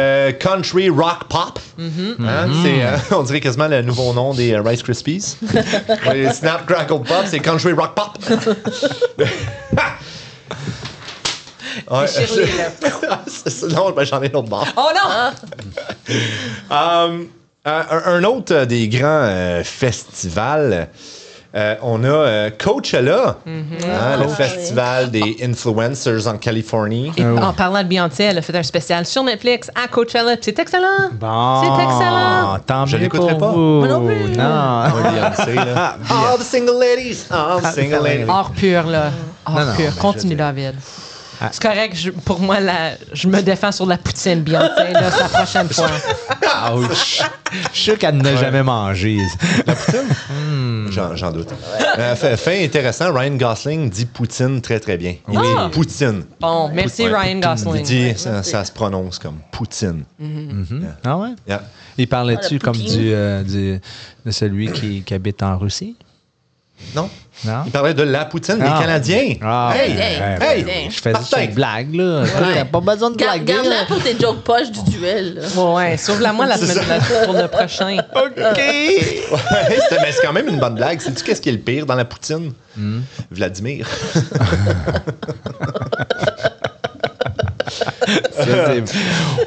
country rock pop. Hein, c'est, on dirait quasiment le nouveau nom des Rice Krispies. Ouais, Snap Crackle Pop, c'est country rock pop. Ouais, Shirley, non, ben, j'en ai d'autres bord. Oh non! Un autre des grands festivals, on a Coachella, le festival des influencers en Californie. Et en parlant de Beyoncé, elle a fait un spécial sur Netflix à Coachella. puis C'est excellent. Bon. C'est excellent. Tant Je mieux l'écouterai pour pas. vous. Moi non plus. Non. Ouais, Beyoncé, là. All the single ladies, all the single ladies. Hors pur, là. Hors Non, non, pur. mais Continue, je- David. C'est correct. Pour moi, je me défends sur la poutine Beyoncé. Là, c'est la prochaine fois. Ouch. Je suis sûr qu'elle n'a jamais mangé. J'en doute. Fait intéressant, Ryan Gosling dit Poutine très très bien. Il Ah! dit Poutine. Bon, merci Ouais, Ryan Il Gosling. dit, ça se prononce comme Poutine. Ah ouais? Yeah. Il parlait-tu Ah, la comme de celui qui habite en Russie? Non? Non? Il parlait de la Poutine des Ah. Canadiens. Ah, Hey, hey, je faisais Martin. une blague, là. T'as pas besoin de blaguer. Garde-la pour tes jokes poches du duel. Là. Ouais, sauve-la-moi la semaine pour le prochain. OK. Ouais, mais c'est quand même une bonne blague. Sais-tu qu'est-ce qui est le pire dans la Poutine? Vladimir. J'avais dit.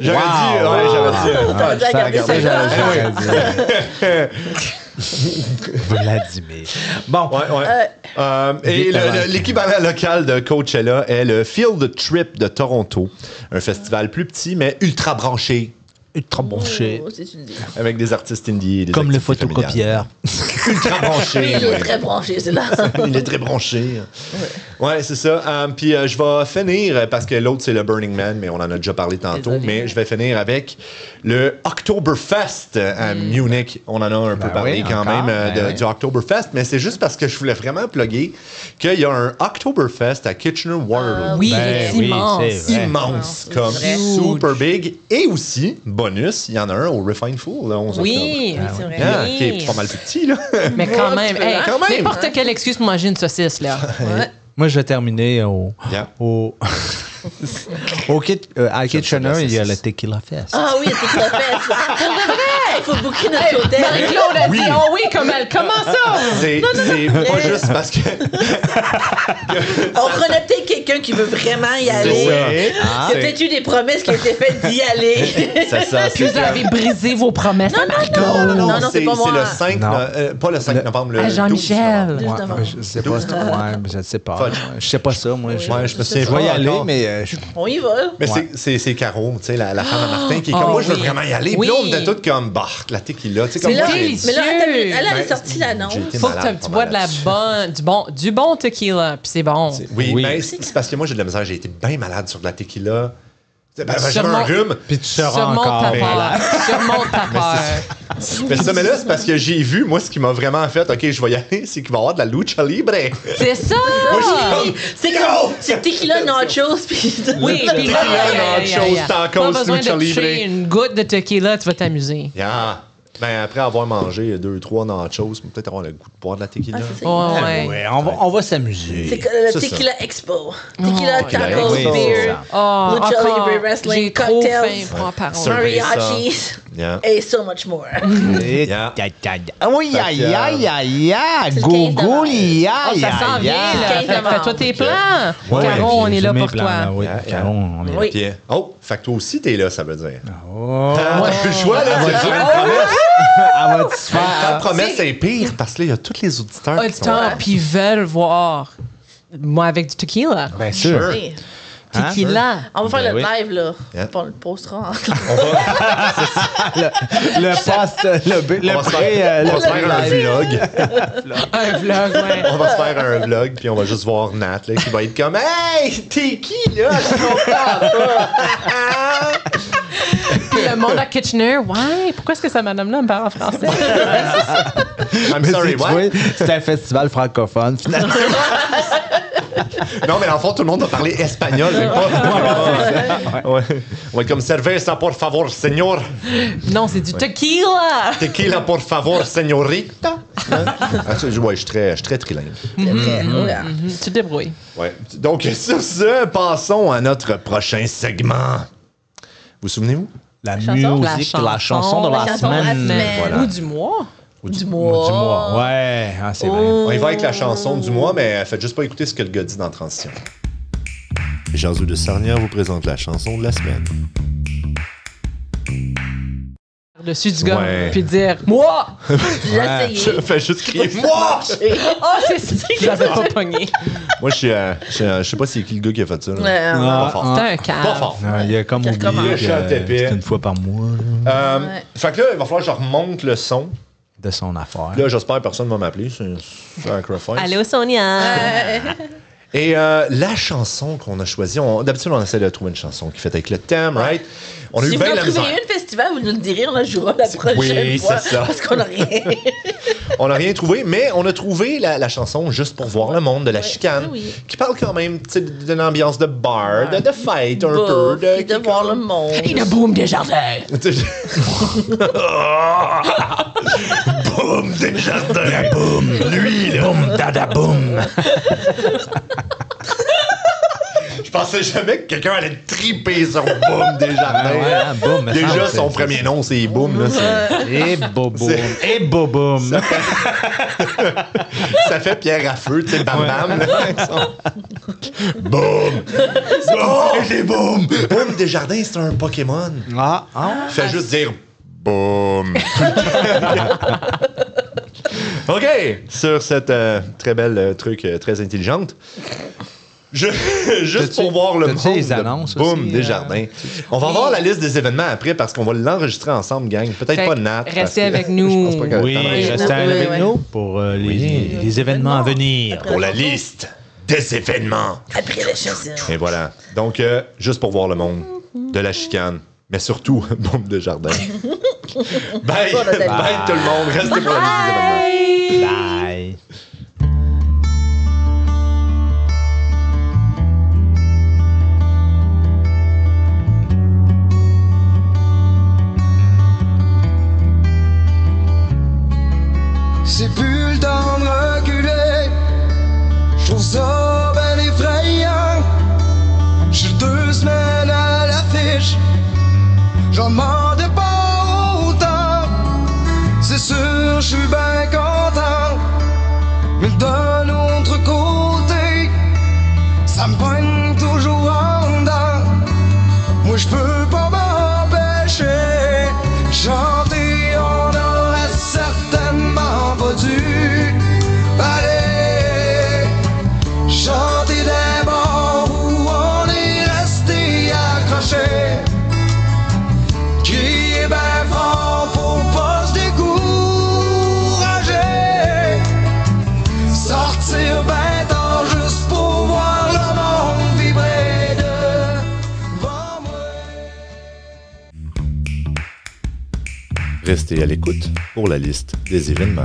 T'aurais dû la garder celle-là. Vladimir. Bon. Ouais. Et l'équivalent local de Coachella est le Field Trip de Toronto. Un festival plus petit, mais ultra branché. Ultra bon shit. Oh, c'est une idée. Avec des artistes indie et des Comme le activités familiales. photocopieur. Ultra branché. Il est très branché, c'est là. Il est très branché. Ouais, c'est ça. Puis je vais finir, parce que l'autre, c'est le Burning Man, mais on en a déjà parlé tantôt, Désolé. mais je vais finir avec le Oktoberfest à Munich. On en a un peu parlé oui, quand encore, même ben oui. du Oktoberfest, mais c'est juste parce que je voulais vraiment plugger qu'il y a un Oktoberfest à Kitchener-Waterloo. Oui, Ben c'est oui, immense. c'est vrai. Immense, C'est comme vrai. super big. Et aussi, bonus, il y en a un au Refined Fool, le 11 octobre. Oui, c'est vrai. Ah, oui. qui est pas mal plus petit, là. Mais quand même, hey, Quand même. n'importe quelle excuse pour manger une saucisse, là. Ouais. Moi, je vais terminer Yeah. à Kitchener, il y a le Tequila Fest. Ah oui, c'est la fête. Pour de vrai! Il faut booker notre hôtel. Marie-Claude a Oui. dit, oh oui, comment ça? C'est pas juste parce que. On connaît peut-être quelqu'un qui veut vraiment y C'est aller. ça. Il y a peut-être eu des promesses qui ont été faites d'y aller. C'est ça. Puis vous avez brisé vos promesses à Marie-Claude. Non, c'est pas moi. C'est le 5, Non. pas le 5 novembre, le À 12 Jean-Michel. novembre. Juste Ouais, avant. je sais pas. Ouais, je sais pas. Fudge. Je sais pas ça, moi. Ouais, je me souviens Je vais y pas aller, encore. mais On y va. Mais Ouais. c'est Caro, tu sais, la femme à Martin, qui est comme, Oh, moi, je veux oui. vraiment y aller. Oui. Puis là, on était toutes comme, bah, la tequila, tu sais, comme C'est moi, là, j'ai- Mais là, attends, elle a Ben, sorti l'annonce. j'ai été Faut que malade tu pas bois mal de la là-dessus. bonne, du bon tequila, puis c'est bon. Oui, Oui. ben, c'est parce que moi, j'ai de la misère. J'ai été bien malade sur de la tequila. Ben, j'avais un Surmonte- rhume. puis tu seras Surmonte encore. ta peur. Surmonte ta peur. Mais là, c'est parce que j'ai vu, moi, ce qui m'a vraiment fait, OK, je vais y aller, c'est qu'il va y avoir de la lucha libre. C'est ça! Moi, je suis comme, C'est comme, c'est tequila nachos, puis... Oui, puis tequila, nachos, tacos, pas besoin lucha de libre. toucher une goutte de tequila, tu vas t'amuser. Yeah. Ben, après avoir mangé 2-3 nachos, peut-être avoir le goût de boire de la tequila. Ah, c'est ça. Ouais. Ouais, on va s'amuser. C'est le C'est Tequila Expo. Tequila, Tequila tacos, Expo. beer, Oh, Lucha encore, Libre Wrestling, j'ai trop faim cocktails, pour en parler. Cerveza. mariachis, Yeah. et so much more. Et- Yeah. Oui, aïe, aïe, aïe, aïe, C'est le gougou, 15 aïe, Oh, ça s'en vient, là. Fais-toi tes plans. Caro, on est là pour toi. Oui, Yeah, Caro, on est là. Oui. Puis, oh, fait que toi aussi, t'es là, ça veut dire. Oh. T'as plus le choix, là. C'est une promesse. Elle va se Ta faire. promesse est pire parce que là, il y a tous les auditeurs qui sont Auditeur, puis ils veulent voir moi avec du tequila. Bien sûr. Oui. Hein? Tequila. On va faire Ben le oui. live, là. Yeah. On le postera en Le poste, le On va se pré, faire, on va se faire un live. vlog. Un vlog, ouais. On va se faire un vlog, puis on va juste voir Nat, là, qui va être comme « Hey, t'es qui, là? Je comprends pas! Puis le monde à Kitchener, ouais, pourquoi est-ce que cette madame-là me parle en français? I'm Mais sorry, c'est- tu what? vois, c'est un festival francophone, finalement. Non, mais dans le fond, tout le monde va parler espagnol. mais pas... Ouais. On va être comme « Cerveza, por favor, señor. Non, c'est du tequila. Tequila, por favor, señorita. » Hein? Ah, ouais, je suis très trilingue. Tu te débrouilles. Ouais. Donc, sur ce, passons à notre prochain segment. Vous souvenez-vous? La chanson? musique, la chanson de la La chanson de la semaine. semaine. Voilà. Ou du mois. Du mois. Ouais, ah, c'est vrai. On y va avec la chanson du mois, mais faites juste pas écouter ce que le gars dit dans la transition. Jazou de Sarnia vous présente la chanson de la semaine. Dessus du gars, Ouais. puis dire moi. J'ai essayé. Fais juste crier « Moi! » Oh, c'est ça que j'avais pas pogné. Moi, je sais pas c'est qui le gars qui a fait ça. là. Ouais. Pas fort. C'était un Pas calme. fort. Ah, il a comme Quel oublié comment? que Chante épais. c'est une fois par mois là, Ouais. Fait que là, il va falloir que je remonte le son. de son affaire. Là, j'espère que personne ne va m'appeler. C'est un sacrifice. Allô, Sonia. Et la chanson qu'on a choisie, d'habitude, on essaie de trouver une chanson qui fait avec le thème, right? On a Si eu vous bien en la trouvez misère. une festival, vous nous le direz, on la jouera la prochaine Oui, fois. c'est ça. Parce qu'on n'a rien. On n'a rien trouvé, mais on a trouvé la chanson Juste pour voir le monde de la chicane, oui. qui parle quand même tu sais, d'une ambiance de bar, de fight un peu. Bouffe, puis de qui- voir le monde. Et de boom des jardins. Boum, des jardins. Boum, lui, là. Boum, dada, boum. Je pensais jamais que quelqu'un allait triper sur Boum, des jardins. Ouais, hein, boum, me Déjà, semble, son c'est- premier nom, c'est Boum. Là, Et boboum. C'est- Et boboum. ça fait pierre à feu, tu sais, bam bam. là. Boum! Boum! J'ai Boum! Boum, des jardins, c'est un Pokémon. Ah, ah. Fais juste dire Boum! OK! Sur cette très belle truc très intelligente. Juste pour voir le t'as-tu monde les de annonces Boum, aussi, des jardins. On va voir la liste des événements après parce qu'on va l'enregistrer ensemble, gang. Peut-être Fait pas que Nat. restez parce que avec je nous. pense pas qu'elle a Oui, le temps de- restez oui, avec oui. nous pour les événements à venir. Pour la liste des événements. Après la chanson. Et voilà. Donc, juste pour voir le monde de la chicane, mais surtout, Boum de jardin. Bye! Bon, Nathalie. Bye tout le monde. Restez pour la liste des événements. Bye. C'est plus le temps de reculer. Je trouve ça ben effrayant. J'ai 2 semaines à l'affiche. J'en demandais pas autant. C'est sûr, je suis bien content. Mais d'un autre côté, ça me poigne toujours en dedans. Moi, je peux pas m'empêcher. Chanter, on aurait certainement pas dû aller chanter des bars où on est resté accroché. Crier ben fort pour pas se décourager. Sortir ben tard juste pour voir le monde vibrer devant moi. Restez à l'écoute pour la liste des événements.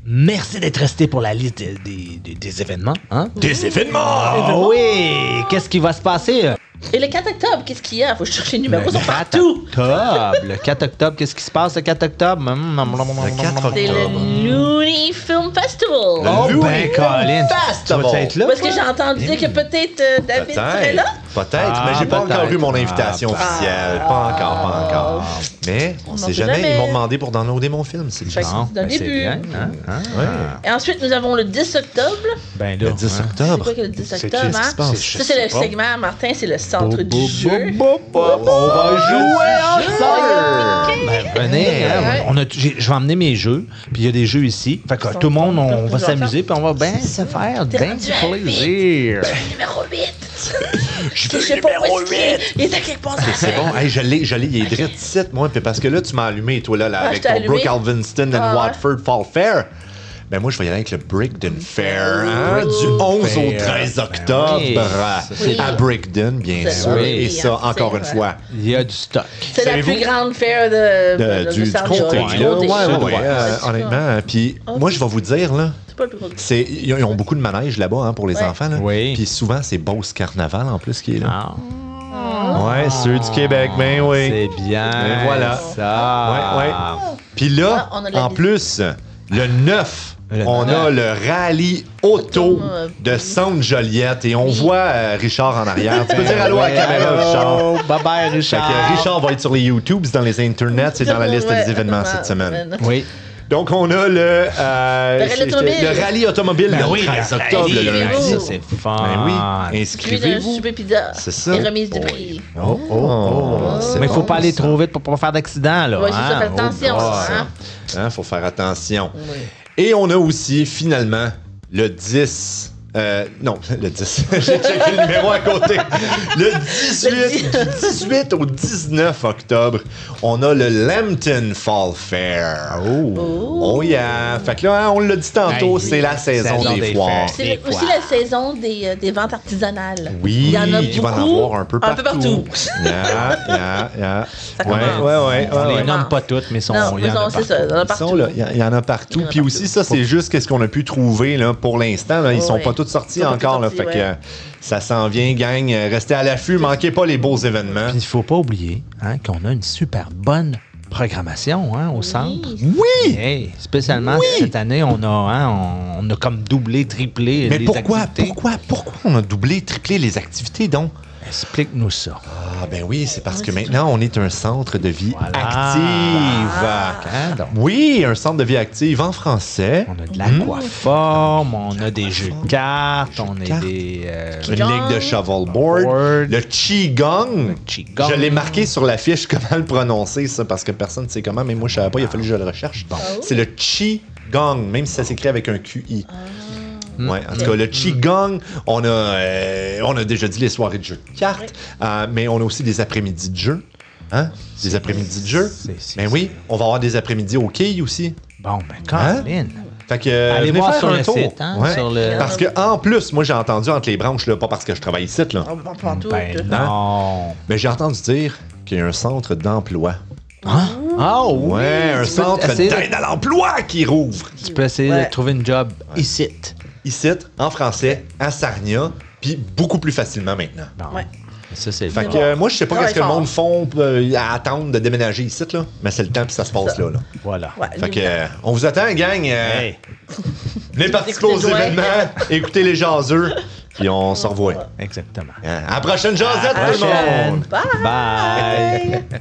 Merci d'être resté pour la liste des événements. Hein? Des événements! Ah oui! Qu'est-ce qui va se passer? Et le 4 octobre, qu'est-ce qu'il y a? Faut que je cherche les numéros, ils sont 4 partout. octobre. Le 4 octobre, qu'est-ce qui se passe le 4 octobre? Le 4 C'est le octobre. Looney Film Festival. Oh, Looney ben, Colin. Tu Festival. vas être là? Parce que j'ai entendu dire que peut-être David serait là. Peut-être, mais j'ai pas encore peut-être. eu mon invitation officielle. Pas encore. Mais on sait jamais. Ils m'ont demandé pour downloader mon film. C'est Fait que juste. Bon, c'est un ben, c'est début. bien, hein? Ouais. Et ensuite, nous avons le 10 octobre. Ben là, Le 10 hein. C'est octobre. quoi que le 10 C'est octobre, qu'est-ce qui hein? se passe? Ça, c'est le segment, Martin, c'est le centre du jeu. On va jouer ensemble! Ben, venez, hein, Ouais. je vais emmener mes jeux, puis il y a des jeux ici. Fait que tout le monde, on va s'amuser, puis on va bien se faire T'es bien rendu du à plaisir. Numéro 8. Je Je sais pas où est-ce qu'il est. Il est à quelque part. C'est bon. Hey, je l'ai, il est direct ici, moi. Puis parce que là, tu m'as allumé, toi, là, Ah, avec je t'ai ton allumé. Brooke Alvinston and Ah, ouais. Watford Fall Fair. Ben moi, je vais y aller avec le Brickden Fair, hein, du 11 au 13 octobre, oui. Oui. à Brickden, bien C'est sûr. vrai. Et ça, encore C'est une vrai. fois, Il y a du stock. C'est la Savez-vous- plus grande fair du Sarnia. comté. Du là. comté. Ouais, C'est honnêtement. Puis Ah, moi, je vais vous dire, là, C'est pas le plus gros. ils ont beaucoup de manèges là-bas hein, pour les Ouais. enfants. Là. Oui. Puis souvent, c'est Beauce Carnaval en plus qui est là. Ah, Ouais, ceux du Québec, ben oui. c'est bien. Ben voilà. Ça. Ouais. Puis là, Ah, on a de la en plus, le 9, on a le rallye auto de Sainte-Joliette et on voit Richard en arrière. Tu peux dire allô à la caméra, Richard. Oh, bye bye, Fait Richard. que Richard va être sur les YouTubes, dans les internets, c'est dans la liste des événements cette semaine. Oui. Donc, on a le rallye automobile. le rallye automobile Ben le oui, 13 le octobre, le rallye. lundi. Ça, c'est le fun. Ben oui, Suivi d'un inscrivez-vous. super pizza. C'est ça. Et remise de prix. C'est Mais il faut bon, pas aller ça. trop vite pour pas faire d'accident, là. Ouais, c'est ça, hein? fais attention. Oh, Hein? Hein, faut faire attention. Et on a aussi, finalement, le 10... non, le 10. J'ai checké le numéro à côté. Le 18, du 18 au 19 octobre, on a le Lambton Fall Fair. Oh yeah. Fait que là, hein, on l'a dit tantôt, Hey, c'est la saison des des foires. fêtes. C'est Des aussi fois. la saison des ventes artisanales. Oui, il y en a il va en beaucoup, avoir un peu partout. Yeah. Ça Ouais. On les ouais. nomme pas toutes, mais Non, il y en a c'est ça, il y en a Ils sont partout. là, il y en a partout. Il y en a Puis partout. aussi, ça, c'est juste qu'est-ce qu'on a pu trouver là, pour l'instant. Là. Ils sont Ouais. pas tous sortis Ils sont pas encore. tous Là, sortis, fait que ouais. ça s'en vient, gang. Restez à l'affût. Manquez pas les beaux événements. Puis il faut pas oublier hein, qu'on a une super bonne programmation hein, au centre. Oui! Hey, spécialement cette année, on a comme doublé, triplé Mais les pourquoi activités. pourquoi on a doublé, triplé les activités, donc? Explique-nous ça. Ah, ben oui, c'est parce que maintenant, on est un centre de vie Voilà. active. Hein, donc, Oui, un centre de vie active en français. on a de l'aquaforme, on a des jeux de cartes, on a cartes. des... Une ligue de shovelboard. Board. Le Qigong. Qigong. Je l'ai marqué sur l'affiche comment le prononcer, ça, parce que personne ne sait comment, mais moi, je savais pas, il a fallu que je le recherche. C'est le Qigong, même si ça s'écrit avec un QI. Ouais, en tout cas, le Qigong, on a déjà dit les soirées de jeux de cartes, mais on a aussi des après-midi de jeu. Hein? Des après-midi de jeu. Ben oui, on va avoir des après-midi au quai aussi. Bon, ben, Caroline. Fait que, Allez venez voir faire sur un le tour. site, hein, Ouais. sur le... Parce que en plus, moi j'ai entendu entre les branches, là, pas parce que je travaille ici, là, On va prendre tout. Ben tout. non. mais j'ai entendu dire qu'il y a un centre d'emploi. Hein? Oh, oui. Ouais, un Tu peux centre essayer de- d'aide à l'emploi qui rouvre. Tu peux essayer Ouais. de trouver une job ici. Ici, en français, à Sarnia, puis beaucoup plus facilement maintenant. Bon. Ouais. Ça, c'est Fait bon. que moi, je sais pas Travaille qu'est-ce que le fort. monde font à attendre de déménager ici, là, mais c'est le temps puis ça se passe là. Voilà. Ouais, Fait que on vous attend, gang. Hey, Venez participer aux Écoutez le événements, écoutez les jaseux, puis on se revoit. exactement. À la prochaine jasette, À la tout le monde! prochaine. Bye.